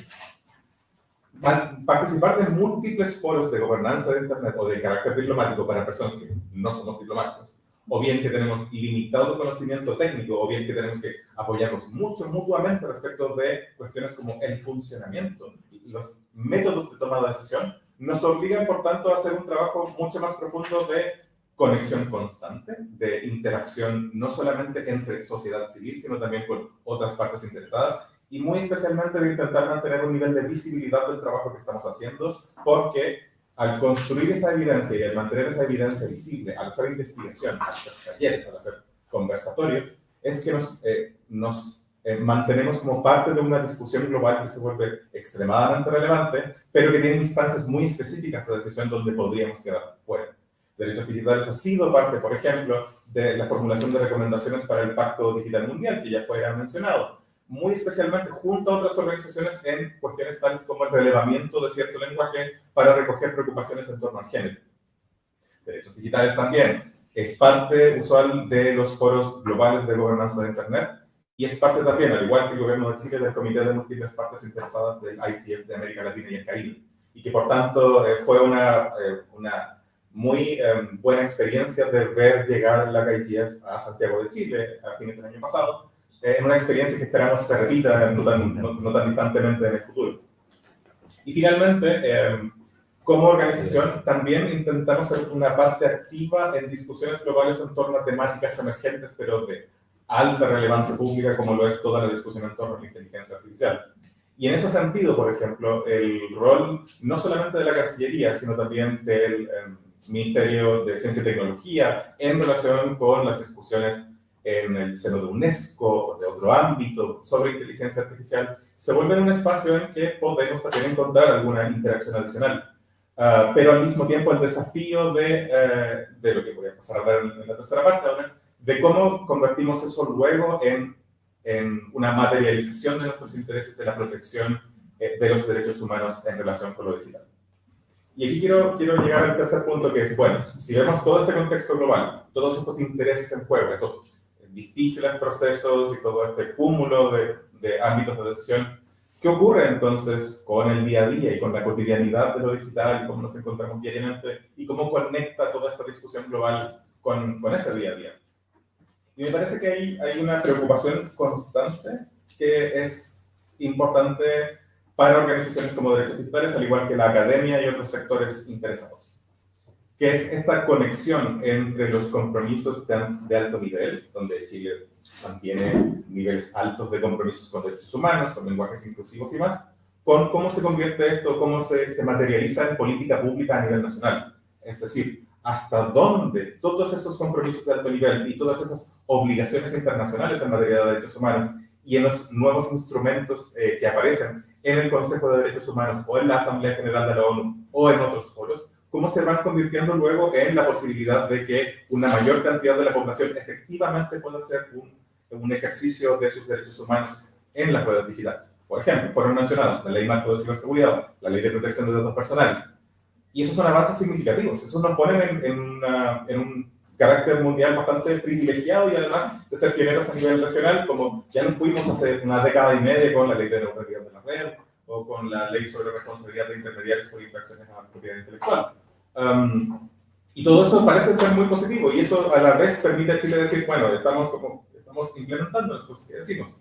Participar de múltiples foros de gobernanza de Internet o de carácter diplomático para personas que no somos diplomáticos, o bien que tenemos limitado conocimiento técnico, o bien que tenemos que apoyarnos mucho mutuamente respecto de cuestiones como el funcionamiento, los métodos de toma de decisión, nos obligan, por tanto, a hacer un trabajo mucho más profundo de conexión constante, de interacción no solamente entre sociedad civil, sino también con otras partes interesadas, y muy especialmente de intentar mantener un nivel de visibilidad del trabajo que estamos haciendo, porque al construir esa evidencia y al mantener esa evidencia visible, al hacer investigación, al hacer talleres, al hacer conversatorios, es que nos mantenemos como parte de una discusión global que se vuelve extremadamente relevante, pero que tiene instancias muy específicas de decisión donde podríamos quedar fuera. Derechos Digitales ha sido parte, por ejemplo, de la formulación de recomendaciones para el Pacto Digital Mundial, que ya fue mencionado, muy especialmente junto a otras organizaciones en cuestiones tales como el relevamiento de cierto lenguaje para recoger preocupaciones en torno al género. Derechos Digitales también es parte usual de los foros globales de gobernanza de Internet y es parte también, al igual que el Gobierno de Chile, del Comité de Múltiples Partes Interesadas del ITF de América Latina y el Caribe, y que por tanto fue una muy buena experiencia de ver llegar la ITF a Santiago de Chile a fines del año pasado, en una experiencia que esperamos se repita no tan distantemente en el futuro. Y finalmente, como organización, también intentamos ser una parte activa en discusiones globales en torno a temáticas emergentes, pero de alta relevancia pública, como lo es toda la discusión en torno a la inteligencia artificial. Y en ese sentido, por ejemplo, el rol no solamente de la Cancillería, sino también del Ministerio de Ciencia y Tecnología en relación con las discusiones en el seno de UNESCO o de otro ámbito sobre inteligencia artificial, se vuelve un espacio en que podemos también encontrar alguna interacción adicional. Pero al mismo tiempo el desafío de lo que voy a pasar a hablar en la tercera parte ahora, de cómo convertimos eso luego en una materialización de nuestros intereses de la protección de los derechos humanos en relación con lo digital. Y aquí quiero llegar al tercer punto, que es, bueno, si vemos todo este contexto global, todos estos intereses en juego, estos difíciles procesos y todo este cúmulo de ámbitos de decisión, ¿qué ocurre entonces con el día a día y con la cotidianidad de lo digital y cómo nos encontramos diariamente y cómo conecta toda esta discusión global con ese día a día? Y me parece que hay una preocupación constante que es importante para organizaciones como Derechos Digitales, al igual que la academia y otros sectores interesados, que es esta conexión entre los compromisos de alto nivel, donde Chile mantiene niveles altos de compromisos con derechos humanos, con lenguajes inclusivos y más, con cómo se convierte esto, cómo se materializa en política pública a nivel nacional. Es decir, hasta dónde todos esos compromisos de alto nivel y todas esas obligaciones internacionales en materia de derechos humanos y en los nuevos instrumentos que aparecen en el Consejo de Derechos Humanos o en la Asamblea General de la ONU o en otros foros, cómo se van convirtiendo luego en la posibilidad de que una mayor cantidad de la población efectivamente pueda hacer un ejercicio de sus derechos humanos en las redes digitales. Por ejemplo, fueron mencionadas la Ley Marco de Ciberseguridad, la Ley de Protección de Datos Personales, y esos son avances significativos, esos nos ponen en un carácter mundial bastante privilegiado y además de ser pioneros a nivel regional, como ya nos fuimos hace una década y media con la Ley de Neutralidad de la Red o con la Ley sobre Responsabilidad de Intermediarios por Infracciones a la Propiedad Intelectual. Y todo eso parece ser muy positivo y eso a la vez permite a Chile decir, bueno, estamos implementando las cosas que decimos.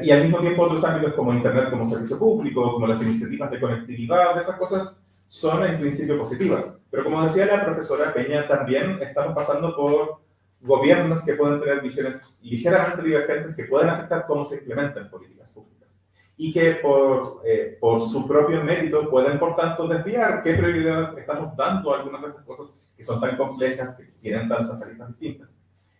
Y al mismo tiempo otros ámbitos como Internet como servicio público, como las iniciativas de conectividad, esas cosas son en principio positivas. Pero como decía la profesora Peña, también estamos pasando por gobiernos que pueden tener visiones ligeramente divergentes que pueden afectar cómo se implementan políticas públicas. Y que por su propio mérito pueden, por tanto, desviar qué prioridad estamos dando a algunas de estas cosas que son tan complejas, que tienen tantas aristas distintas.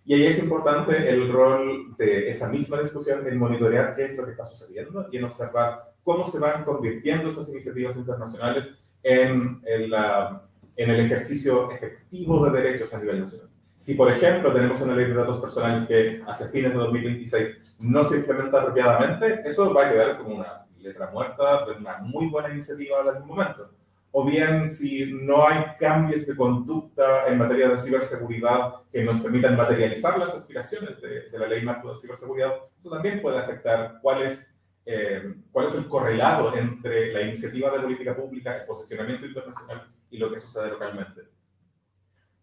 Y ahí es importante el rol de esa misma discusión en monitorear qué es lo que está sucediendo y en observar cómo se van convirtiendo esas iniciativas internacionales en el ejercicio efectivo de derechos a nivel nacional. Si, por ejemplo, tenemos una ley de datos personales que hacia fines de 2026 no se implementa apropiadamente, eso va a quedar como una letra muerta de una muy buena iniciativa de algún momento. O bien, si no hay cambios de conducta en materia de ciberseguridad que nos permitan materializar las aspiraciones de la ley marco de ciberseguridad, eso también puede afectar cuál es el correlato entre la iniciativa de política pública, el posicionamiento internacional y lo que sucede localmente.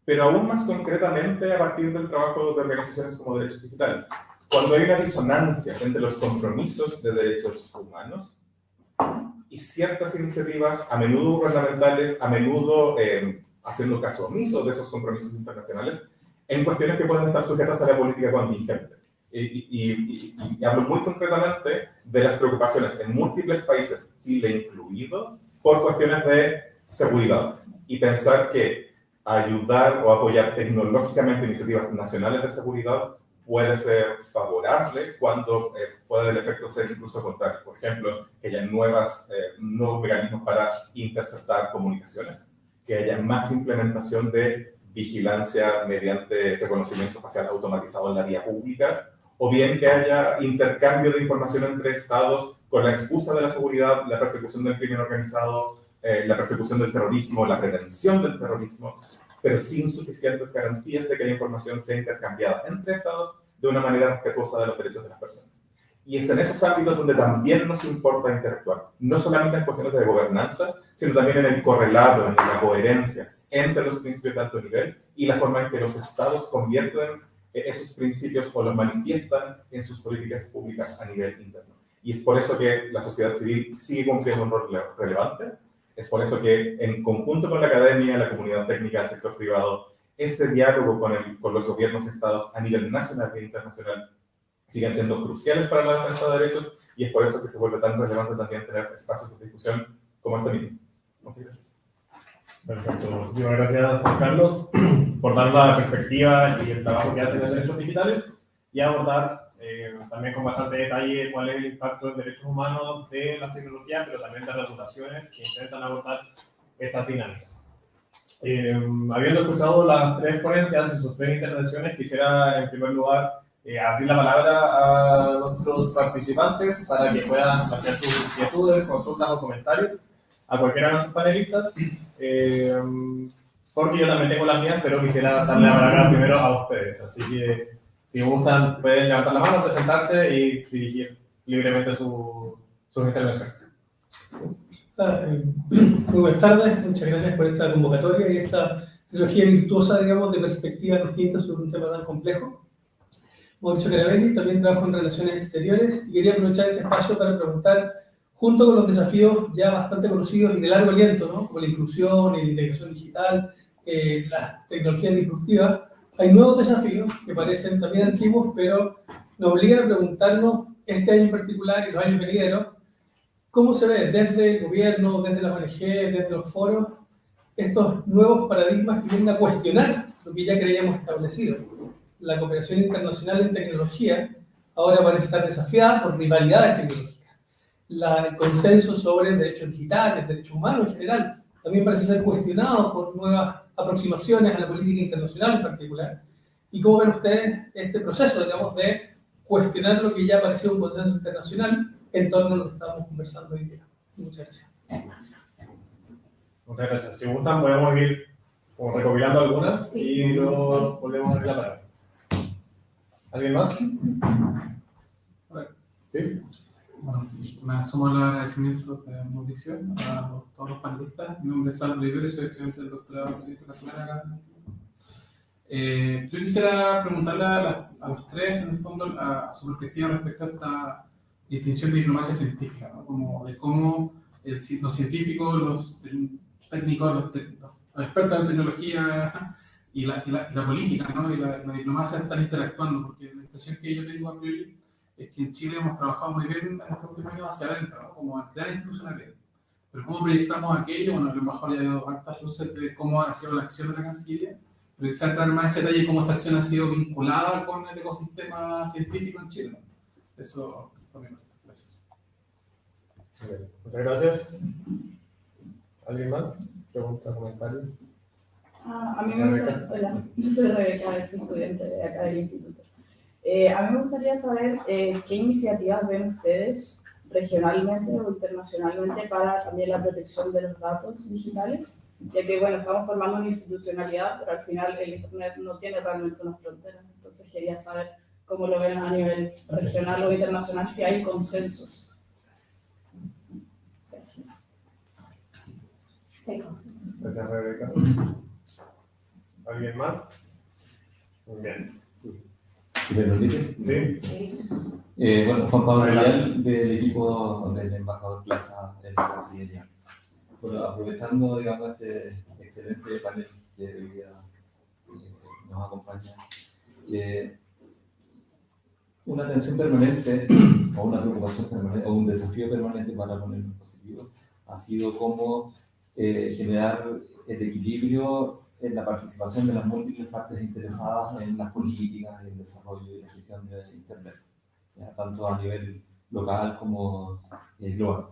Pero aún más concretamente a partir del trabajo de organizaciones como Derechos Digitales, cuando hay una disonancia entre los compromisos de derechos humanos y ciertas iniciativas, a menudo gubernamentales, a menudo haciendo caso omiso de esos compromisos internacionales, en cuestiones que pueden estar sujetas a la política contingente. Y hablo muy concretamente de las preocupaciones en múltiples países, Chile incluido, por cuestiones de seguridad. Y pensar que ayudar o apoyar tecnológicamente iniciativas nacionales de seguridad puede ser favorable cuando puede el efecto ser incluso contrario. Por ejemplo, que haya nuevos mecanismos para interceptar comunicaciones, que haya más implementación de vigilancia mediante reconocimiento facial automatizado en la vía pública, o bien que haya intercambio de información entre estados con la excusa de la seguridad, la persecución del crimen organizado, la persecución del terrorismo, la prevención del terrorismo, pero sin suficientes garantías de que la información sea intercambiada entre estados de una manera respetuosa de los derechos de las personas. Y es en esos ámbitos donde también nos importa interactuar, no solamente en cuestiones de gobernanza, sino también en el correlato, en la coherencia entre los principios de alto nivel y la forma en que los estados convierten esos principios o los manifiestan en sus políticas públicas a nivel interno. Y es por eso que la sociedad civil sigue cumpliendo un rol relevante. Es por eso que, en conjunto con la academia, la comunidad técnica, el sector privado, ese diálogo con los gobiernos y estados a nivel nacional e internacional siguen siendo cruciales para la defensa de derechos y es por eso que se vuelve tan relevante también tener espacios de discusión como este mismo. Muchas gracias. Perfecto. Muchísimas gracias, Juan Carlos, por dar la perspectiva y el trabajo que hacen en derechos digitales y abordar también con bastante detalle cuál es el impacto en derechos humanos de las tecnologías, pero también de regulaciones que intentan abordar estas dinámicas. Habiendo escuchado las tres ponencias y sus tres intervenciones, quisiera en primer lugar abrir la palabra a nuestros participantes para que puedan plantear sus inquietudes, consultas o comentarios a cualquiera de nuestros panelistas, porque yo también tengo las mías, pero quisiera darle la palabra primero a ustedes. Así que, si gustan, pueden levantar la mano, presentarse y dirigir libremente sus intervenciones. Muy buenas tardes, muchas gracias por esta convocatoria y esta trilogía virtuosa, digamos, de perspectivas distintas sobre un tema tan complejo. Mauricio Caravelli, también trabajo en relaciones exteriores y quería aprovechar este espacio para preguntar, junto con los desafíos ya bastante conocidos y de largo aliento, ¿no?, como la inclusión y la integración digital, las tecnologías disruptivas, hay nuevos desafíos que parecen también antiguos, pero nos obligan a preguntarnos, este año en particular y los años venideros, ¿cómo se ve desde el gobierno, desde las ONG, desde los foros, estos nuevos paradigmas que vienen a cuestionar lo que ya creíamos establecido? La cooperación internacional en tecnología ahora parece estar desafiada por rivalidades tecnológicas. El consenso sobre derechos digitales, derechos humanos en general, también parece ser cuestionado por nuevas aproximaciones a la política internacional en particular. ¿Y cómo ven ustedes este proceso, digamos, de cuestionar lo que ya parecía un consenso internacional en torno a lo que estamos conversando hoy día? Muchas gracias. Muchas gracias. Si gustan, podemos ir como recopilando algunas Sí. y luego volvemos a ver la palabra. ¿Alguien más? ¿Sí? Bueno, me sumo al agradecimiento de Mauricio, a todos los panelistas. Mi nombre es Álvaro Rivera, soy estudiante del doctorado en Turismo Internacional acá. Yo quisiera preguntarle a los tres, en el fondo, a su perspectiva respecto a esta distinción de diplomacia científica, ¿no? Como de cómo los científicos, los técnicos, los expertos en tecnología y la política, ¿no? Y la diplomacia están interactuando, porque la impresión que yo tengo a priori es que en Chile hemos trabajado muy bien en estos últimos años hacia adentro, ¿no? Como en crear institucionalidad. Pero cómo proyectamos aquello, bueno, a lo mejor ya he dado hartas luces de cómo ha sido la acción de la Cancillería, pero quizá entrar más en ese detalle cómo esa acción ha sido vinculada con el ecosistema científico en Chile, ¿no? Eso por mi parte. Gracias. Bien, muchas gracias. ¿Alguien más? ¿Pregunta, comentario? A mí me gustaría, hola, yo soy Rebeca, ex estudiante de acá del instituto. A mí me gustaría saber qué iniciativas ven ustedes regionalmente o internacionalmente para también la protección de los datos digitales, ya que, bueno, estamos formando una institucionalidad, pero al final el Internet no tiene realmente una frontera. Entonces quería saber cómo lo ven a nivel regional o internacional, si hay consensos. Gracias. Gracias, Rebeca. ¿Alguien más? Muy bien. ¿Si me permite? Sí. Sí. Bueno, Juan Pablo Real, del equipo del embajador Plaza en la Cancillería. Bueno, aprovechando, digamos, este excelente panel que hoy día nos acompaña, una atención permanente o una preocupación permanente o un desafío permanente para ponerlo en positivo ha sido cómo generar el equilibrio en la participación de las múltiples partes interesadas en las políticas, el desarrollo y la gestión de Internet, ¿ya? Tanto a nivel local como global.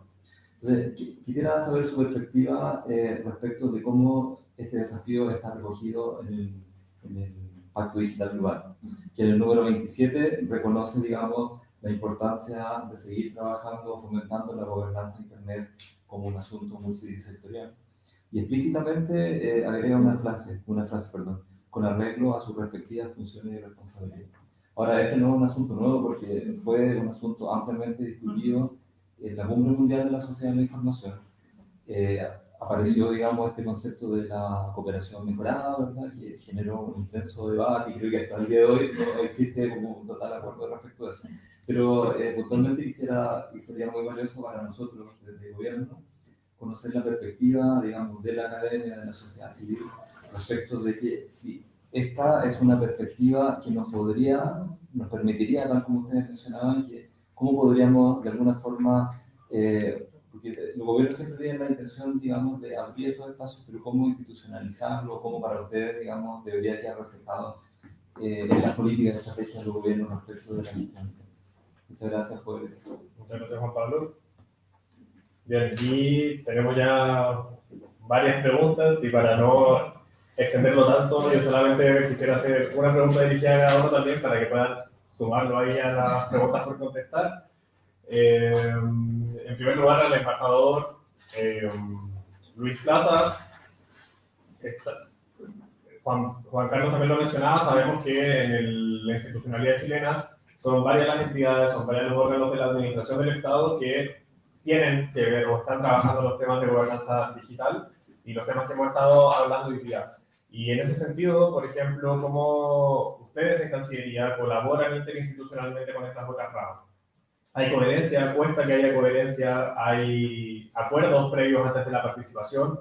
Entonces, quisiera saber su perspectiva respecto de cómo este desafío está recogido en el Pacto Digital Global, que en el número 27 reconoce, digamos, la importancia de seguir trabajando, fomentando la gobernanza de Internet como un asunto multisectorial. Y explícitamente agrega una frase, con arreglo a sus respectivas funciones y responsabilidades. Ahora, este no es un asunto nuevo porque fue un asunto ampliamente discutido en la Cumbre Mundial de la Sociedad de la Información. Apareció, digamos, este concepto de la cooperación mejorada, ¿verdad? Que generó un intenso debate y creo que hasta el día de hoy no existe como un total acuerdo respecto a eso. Pero puntualmente sería muy valioso para nosotros desde el gobierno conocer la perspectiva, digamos, de la academia, de la sociedad civil, respecto de que si esta es una perspectiva que nos permitiría, tal como ustedes mencionaban, que cómo podríamos de alguna forma, porque los gobiernos siempre tienen la intención, digamos, de abrir estos espacios, pero cómo institucionalizarlo, cómo para ustedes, digamos, debería quedar reflejado en las políticas y estrategias de los gobiernos respecto de la gestión. Muchas gracias por eso. Muchas gracias, Juan Pablo. Bien, aquí tenemos ya varias preguntas y para no extenderlo tanto, yo solamente quisiera hacer una pregunta dirigida a cada uno también para que puedan sumarlo ahí a las preguntas por contestar. En primer lugar, al embajador Luis Plaza. Juan Carlos también lo mencionaba, sabemos que en la institucionalidad chilena son varias las entidades, son varios los órganos de la administración del Estado que tienen que ver o están trabajando los temas de gobernanza digital y los temas que hemos estado hablando hoy día. Y en ese sentido, por ejemplo, ¿cómo ustedes en Cancillería colaboran interinstitucionalmente con estas otras ramas? ¿Hay coherencia? ¿Cuesta que haya coherencia? ¿Hay acuerdos previos antes de la participación?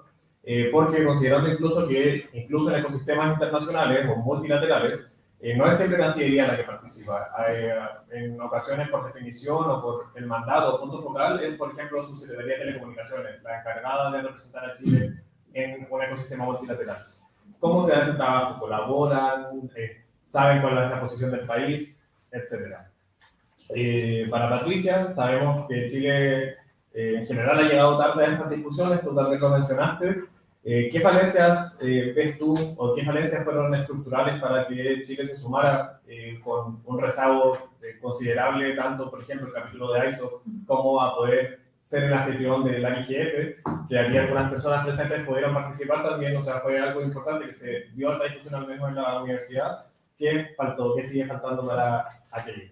Porque considerando incluso que incluso en ecosistemas internacionales o multilaterales, no es siempre Cancillería la que participa. En ocasiones, por definición o por el mandato o punto focal, es, por ejemplo, su Secretaría de Telecomunicaciones, la encargada de representar a Chile en un ecosistema multilateral. ¿Cómo se hace ese trabajo? ¿Colaboran? ¿Saben cuál es la posición del país? Etcétera. Para Patricia, sabemos que Chile en general ha llegado tarde a estas discusiones, tú también lo mencionaste. ¿Qué falencias ves tú o qué falencias fueron estructurales para que Chile se sumara con un rezago considerable, tanto, por ejemplo, el capítulo de ISO, como a poder ser el anfitrión de la IGF, que aquí algunas personas presentes pudieron participar también? O sea, fue algo importante que se dio a la discusión al menos en la universidad. ¿Qué faltó? ¿Qué sigue faltando para aquello?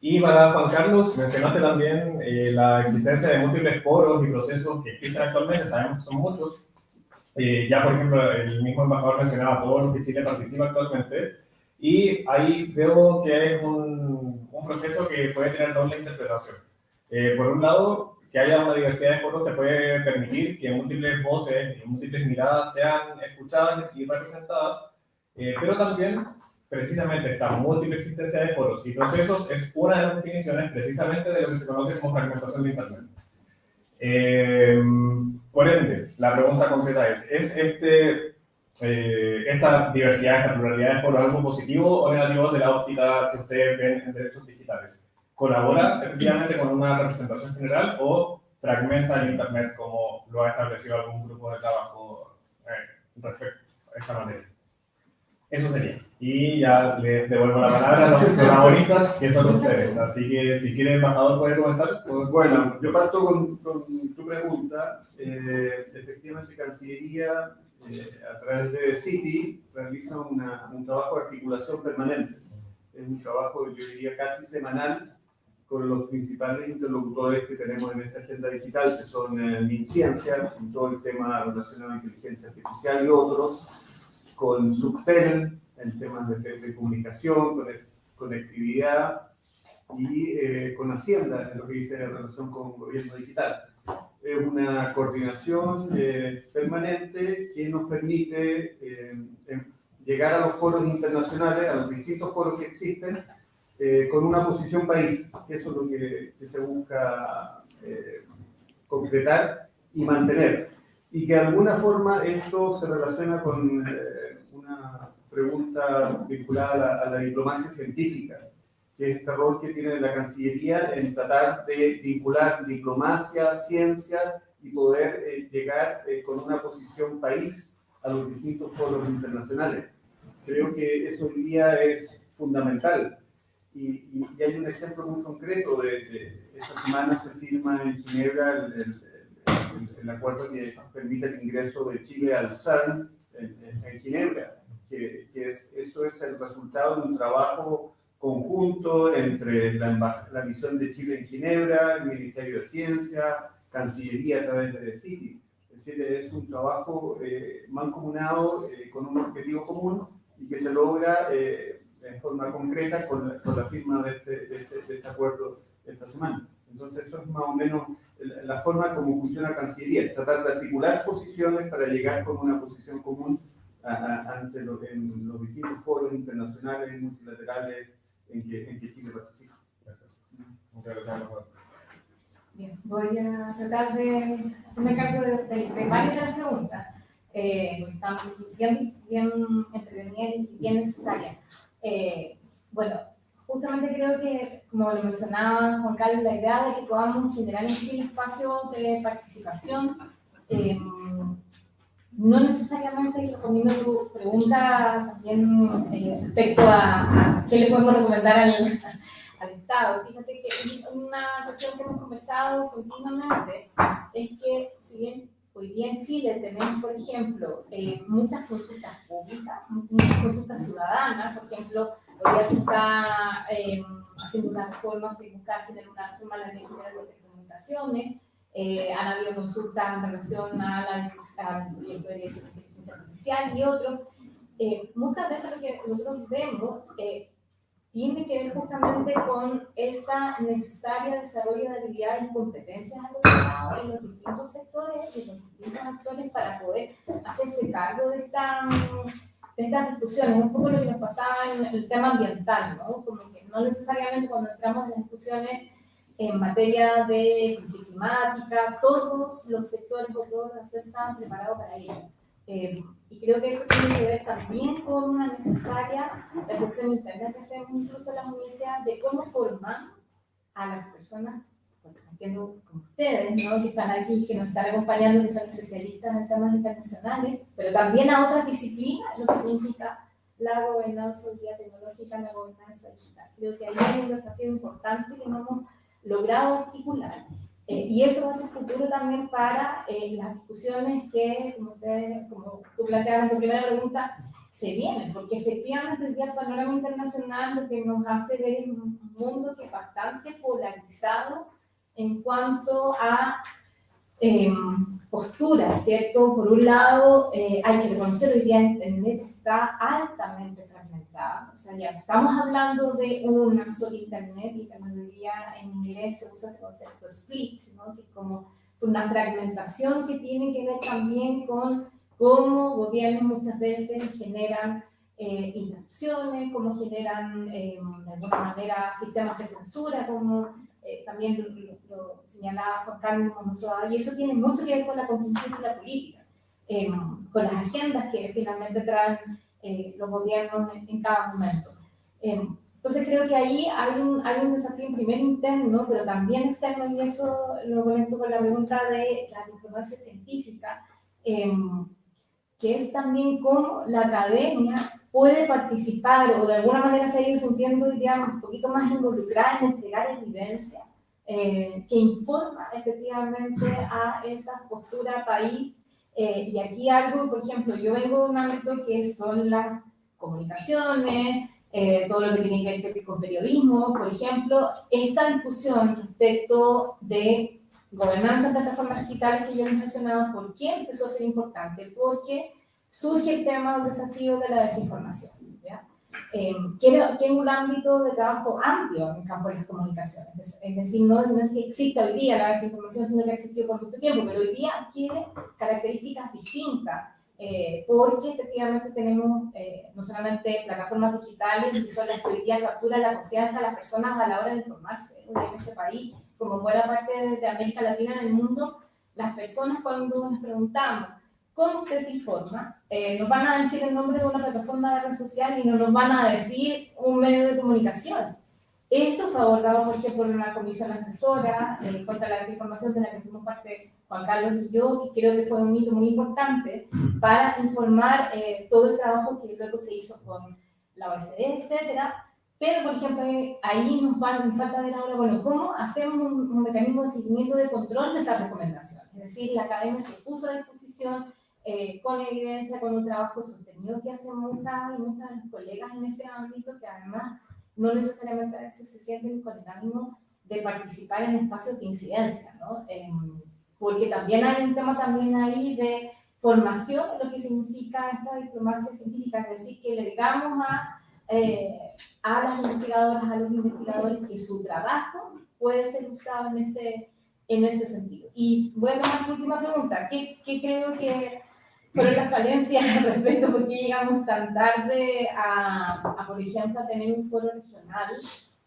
Y para Juan Carlos, mencionaste también la existencia de múltiples foros y procesos que existen actualmente, sabemos que son muchos. Ya, por ejemplo, el mismo embajador mencionaba todos los que Chile participa actualmente, y ahí veo que es un proceso que puede tener doble interpretación. Por un lado, que haya una diversidad de foros te puede permitir que múltiples voces y múltiples miradas sean escuchadas y representadas, pero también, precisamente, esta múltiple existencia de foros y procesos es una de las definiciones precisamente de lo que se conoce como fragmentación de Internet. Por ende, la pregunta concreta es esta diversidad, esta pluralidad de foros algo positivo o negativo de la óptica que ustedes ven en derechos digitales? ¿Colabora efectivamente con una representación general o fragmenta el Internet como lo ha establecido algún grupo de trabajo respecto a esta materia? Eso sería. Y ya les devuelvo la palabra a los protagonistas, que son ustedes. Así que si quiere, embajador, puede comenzar. Bueno, yo parto con tu pregunta. Efectivamente, Cancillería, a través de CITI, realiza un trabajo de articulación permanente. Es un trabajo, yo diría, casi semanal con los principales interlocutores que tenemos en esta agenda digital, que son MinCiencia, con todo el tema relacionado a inteligencia artificial y otros, con Subtel, en temas de comunicación, conectividad, y con Hacienda, en lo que dice en relación con gobierno digital. Es una coordinación permanente que nos permite llegar a los foros internacionales, a los distintos foros que existen, con una posición país, que eso es lo que se busca concretar y mantener. Y que de alguna forma esto se relaciona con una pregunta vinculada a la diplomacia científica, que es este rol que tiene la Cancillería en tratar de vincular diplomacia, ciencia y poder llegar con una posición país a los distintos foros internacionales. Creo que eso hoy día es fundamental. Y hay un ejemplo muy concreto de esta semana se firma en Ginebra el acuerdo que permite el ingreso de Chile al CERN en Ginebra, eso es el resultado de un trabajo conjunto entre la misión de Chile en Ginebra, el Ministerio de Ciencia, Cancillería a través de CITI. Es decir, es un trabajo mancomunado con un objetivo común y que se logra en forma concreta con la firma de este acuerdo esta semana. Entonces, eso es más o menos la forma como funciona Cancillería, tratar de articular posiciones para llegar con una posición común ante en los distintos foros internacionales y multilaterales en que Chile participa. Muchas gracias. Bien, voy a tratar de hacerme cargo de varias de las preguntas, porque están bien entretenidas y bien necesarias. Bueno, justamente creo que, como lo mencionaba Juan Carlos, la idea de que podamos generar en Chile espacios de participación, no necesariamente respondiendo a tu pregunta también respecto a qué le podemos recomendar al Estado. Fíjate que una cuestión que hemos conversado continuamente es que, si bien hoy día en Chile tenemos, por ejemplo, muchas consultas públicas, muchas consultas ciudadanas, por ejemplo, hoy día se está haciendo una reforma, se busca generar una reforma a la Ley General de Telecomunicaciones, han habido consultas en relación al proyecto de ley de inteligencia artificial y otros. Muchas veces lo que nosotros vemos tiene que ver justamente con esa necesaria desarrollo de habilidades y competencias alcanzadas en los distintos sectores y los distintos actores para poder hacerse cargo de estas discusiones. Un poco lo que nos pasaba en el tema ambiental, ¿no? Como que no necesariamente cuando entramos en las discusiones en materia de crisis climática, todos los sectores o todos los actores estaban preparados para ello. Y creo que eso tiene que ver también con una necesaria reflexión interna que hacemos incluso en las universidades de cómo formamos a las personas, entiendo como ustedes, ¿no? Que están aquí, que nos están acompañando, que son especialistas en temas internacionales, pero también a otras disciplinas, lo que significa la gobernanza tecnológica, la gobernanza digital. Creo que ahí hay un desafío importante que no hemos logrado articular. Y eso va a ser futuro también para las discusiones que, como tú planteabas en tu primera pregunta, se vienen, porque efectivamente hoy día el panorama internacional lo que nos hace ver es un mundo que es bastante polarizado en cuanto a posturas, ¿cierto? Por un lado, hay que reconocer hoy día Internet está altamente fragmentada, o sea, ya estamos hablando de una sola Internet, y también hoy día en inglés se usa ese concepto split, ¿no? Que es como una fragmentación que tiene que ver también con cómo gobiernos muchas veces generan interrupciones, cómo generan de alguna manera sistemas de censura, como también lo señalaba Juan Carlos mucho, y eso tiene mucho que ver con la contingencia de la política, con las agendas que finalmente traen los gobiernos en cada momento. Entonces creo que ahí hay un desafío primero interno, pero también externo, y eso lo conecto con la pregunta de la diplomacia científica, que es también cómo la academia puede participar o de alguna manera se ha ido sintiendo, digamos, un poquito más involucrada en entregar evidencia que informa efectivamente a esa postura país. Y aquí algo, por ejemplo, yo vengo de un ámbito que son las comunicaciones, todo lo que tiene que ver con periodismo, por ejemplo, esta discusión respecto de gobernanza en plataformas digitales que yo les mencionaba, ¿por qué empezó a ser importante? Porque surge el tema del desafío de la desinformación, ¿ya? Que es un ámbito de trabajo amplio en el campo de las comunicaciones. Es decir, no es que exista hoy día la desinformación, sino que ha existido por mucho tiempo, pero hoy día adquiere características distintas, porque efectivamente tenemos no solamente plataformas digitales, que son las que hoy día capturan la confianza de las personas a la hora de informarse. Hoy en este país, como buena parte de América Latina en el mundo, las personas cuando nos preguntamos ¿cómo usted se informa? Nos van a decir el nombre de una plataforma de red social y no nos van a decir un medio de comunicación. Eso fue abordado, por ejemplo, en una comisión asesora contra la desinformación de la que fuimos parte Juan Carlos y yo, que creo que fue un hito muy importante para informar todo el trabajo que luego se hizo con la OECD, etcétera. Pero, por ejemplo, ahí nos falta ver ahora, bueno, ¿cómo hacemos un mecanismo de seguimiento de control de esas recomendaciones? Es decir, la academia se puso a disposición con evidencia, con un trabajo sostenido que hacen muchas de las colegas en ese ámbito, que además no necesariamente a veces se sienten con el ánimo de participar en espacios de incidencia, ¿no? Porque también hay un tema también ahí de formación, lo que significa esta diplomacia científica, es decir, que le digamos a las investigadoras, a los investigadores, que su trabajo puede ser usado en ese sentido. Y voy a tomar la última pregunta. ¿Qué creo que fueron las falencias al respecto? ¿Por qué llegamos tan tarde por ejemplo, a tener un foro regional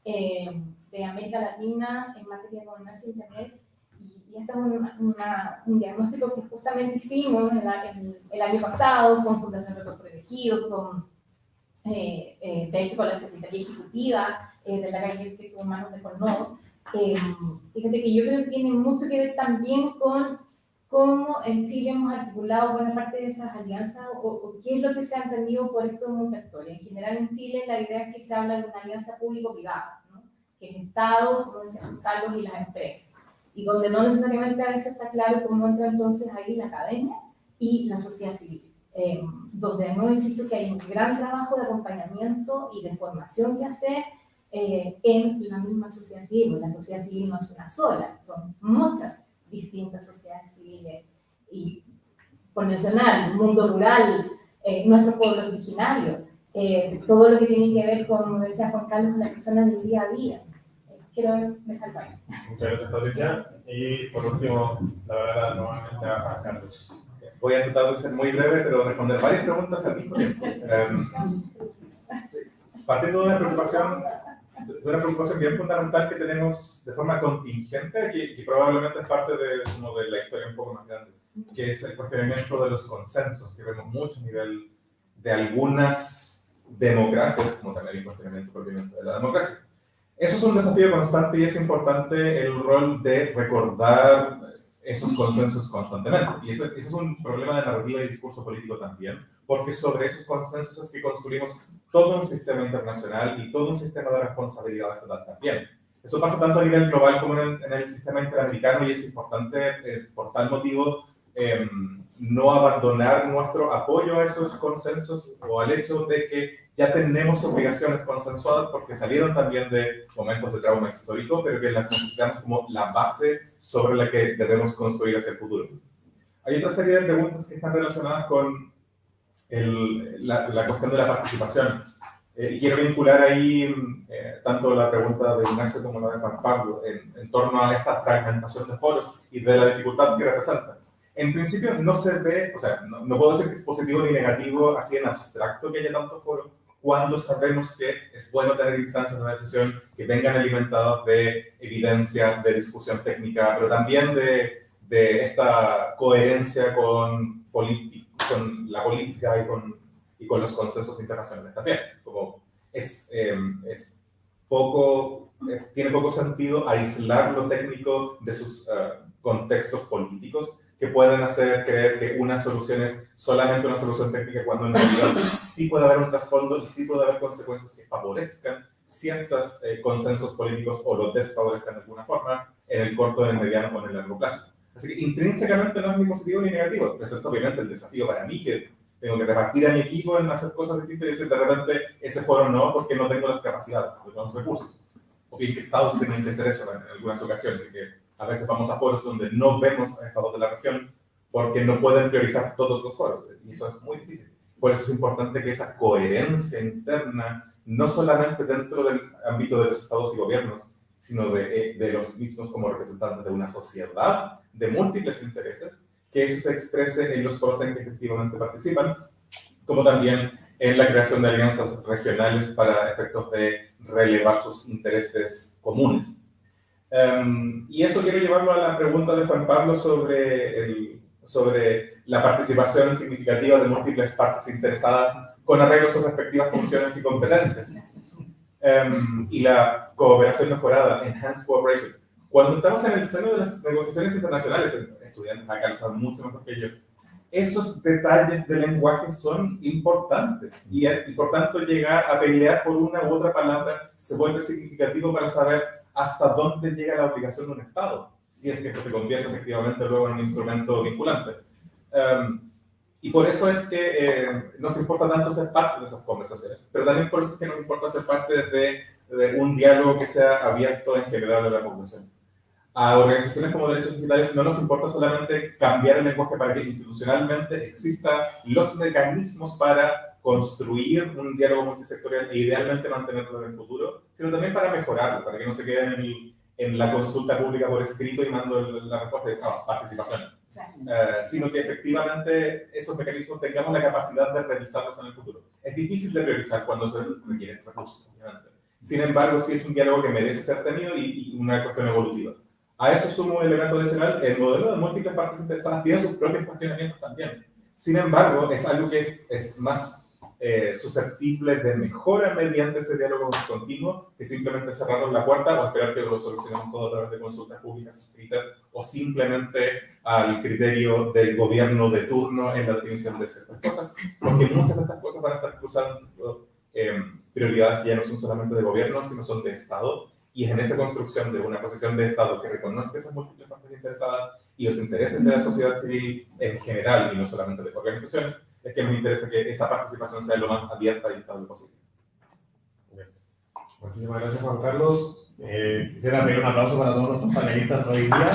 de América Latina en materia de gobernanza de Internet? Y esto es un diagnóstico que justamente hicimos el año pasado con Fundación Rector Protegido, de hecho con la Secretaría Ejecutiva de la Calle de Derechos Humanos de Cornell. Fíjate que yo creo que tiene mucho que ver también con cómo en Chile hemos articulado buena parte de esas alianzas o qué es lo que se ha entendido por estos multiactores. En general en Chile la idea es que se habla de una alianza público-privada, ¿no? Que el Estado, como decía Carlos, y las empresas. Y donde no necesariamente a veces está claro cómo entra entonces ahí la academia y la sociedad civil. Donde no insisto que hay un gran trabajo de acompañamiento y de formación que hacer en la misma sociedad civil. La sociedad civil no es una sola, son muchas distintas sociedades civiles. Y por mencionar, el mundo rural, nuestros pueblos originarios, todo lo que tiene que ver con, como decía Juan Carlos, las personas del día a día. Quiero dejar para ahí. Muchas gracias, Patricia. Y por último, la verdad, nuevamente a Carlos. Voy a tratar de ser muy breve, pero responder varias preguntas al mismo tiempo. Partiendo de una preocupación bien fundamental que tenemos de forma contingente, que probablemente es parte de la historia un poco más grande, que es el cuestionamiento de los consensos, que vemos mucho a nivel de algunas democracias, como también el cuestionamiento propiamente de la democracia. Eso es un desafío constante y es importante el rol de recordar esos consensos constantemente. Y ese es un problema de narrativa y discurso político también, porque sobre esos consensos es que construimos todo un sistema internacional y todo un sistema de responsabilidad estatal también. Eso pasa tanto a nivel global como en el sistema interamericano y es importante, por tal motivo, no abandonar nuestro apoyo a esos consensos o al hecho de que ya tenemos obligaciones consensuadas porque salieron también de momentos de trauma histórico, pero que las necesitamos como la base sobre la que debemos construir hacia el futuro. Hay otra serie de preguntas que están relacionadas con la cuestión de la participación. Y quiero vincular ahí tanto la pregunta de Ignacio como la de Juan Pablo en torno a esta fragmentación de foros y de la dificultad que representa. En principio no se ve, o sea, no puedo decir que es positivo ni negativo así en abstracto que haya tanto foro, cuando sabemos que es bueno tener instancias de decisión que vengan alimentadas de evidencia, de discusión técnica, pero también de esta coherencia con la política y con los consensos internacionales también. Como tiene poco sentido aislar lo técnico de sus contextos políticos que pueden hacer creer que una solución es solamente una solución técnica cuando en realidad sí puede haber un trasfondo y sí puede haber consecuencias que favorezcan ciertos consensos políticos o los desfavorezcan de alguna forma en el corto, en el mediano o en el largo plazo. Así que intrínsecamente no es ni positivo ni negativo, excepto obviamente el desafío para mí que tengo que repartir a mi equipo en hacer cosas distintas y decir de repente ese foro no porque no tengo las capacidades, no tengo los recursos. O bien que estados tienen que hacer eso en algunas ocasiones, y que a veces vamos a foros donde no vemos a estados de la región porque no pueden priorizar todos los foros, y eso es muy difícil. Por eso es importante que esa coherencia interna, no solamente dentro del ámbito de los estados y gobiernos, sino de los mismos como representantes de una sociedad de múltiples intereses, que eso se exprese en los foros en que efectivamente participan, como también en la creación de alianzas regionales para efectos de relevar sus intereses comunes. Y eso quiero llevarlo a la pregunta de Juan Pablo sobre la participación significativa de múltiples partes interesadas con arreglo a sus respectivas funciones y competencias. Y la cooperación mejorada, enhanced cooperation. Cuando estamos en el seno de las negociaciones internacionales, estudiantes acá lo saben mucho mejor que yo, esos detalles del lenguaje son importantes y por tanto llegar a pelear por una u otra palabra se vuelve significativo para saber hasta dónde llega la obligación de un Estado, si es que esto se convierte efectivamente luego en un instrumento vinculante. Y por eso es que nos importa tanto ser parte de esas conversaciones, pero también por eso es que nos importa ser parte de un diálogo que sea abierto en general a la población. A organizaciones como Derechos Digitales no nos importa solamente cambiar el lenguaje para que institucionalmente existan los mecanismos para construir un diálogo multisectorial e idealmente mantenerlo en el futuro, sino también para mejorarlo, para que no se queden en la consulta pública por escrito y mando la respuesta de participación. Sino que efectivamente esos mecanismos tengamos la capacidad de revisarlos en el futuro. Es difícil de priorizar cuando se requieren recursos, obviamente. Sin embargo, sí es un diálogo que merece ser tenido y una cuestión evolutiva. A eso sumo un elemento adicional, el modelo de múltiples partes interesadas tiene sus propios cuestionamientos también. Sin embargo, es algo que es más susceptible de mejora mediante ese diálogo continuo que simplemente cerrarnos la puerta o esperar que lo solucionemos todo a través de consultas públicas escritas o simplemente al criterio del gobierno de turno en la definición de ciertas cosas, porque muchas de estas cosas van a estar cruzando prioridades que ya no son solamente de gobierno, sino son de Estado, y es en esa construcción de una posición de Estado que reconozca esas múltiples partes interesadas y los intereses de la sociedad civil en general y no solamente de organizaciones, es que nos interesa que esa participación sea lo más abierta y estable posible. Muchísimas gracias, Juan Carlos. Quisiera pedir un aplauso para todos nuestros panelistas hoy día.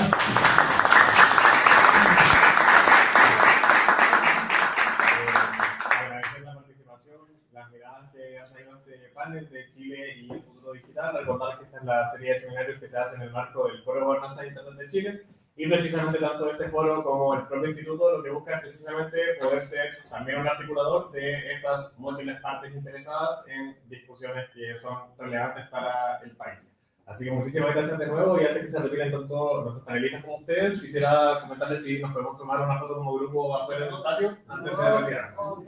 Agradecer la participación, las miradas que ha salido este panel de Chile y el futuro digital. Recordar que esta es la serie de seminarios que se hace en el marco del Foro de Gobernanza de Internet de Chile. Y precisamente tanto este foro como el propio instituto lo que busca es precisamente poder ser también un articulador de estas múltiples partes interesadas en discusiones que son relevantes para el país. Así que muchísimas gracias de nuevo, y antes que se retiren todos nuestros panelistas como ustedes, quisiera comentarles si nos podemos tomar una foto como grupo afuera del patio antes de retirarnos.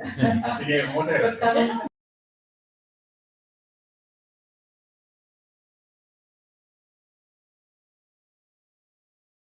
Así que muchas gracias.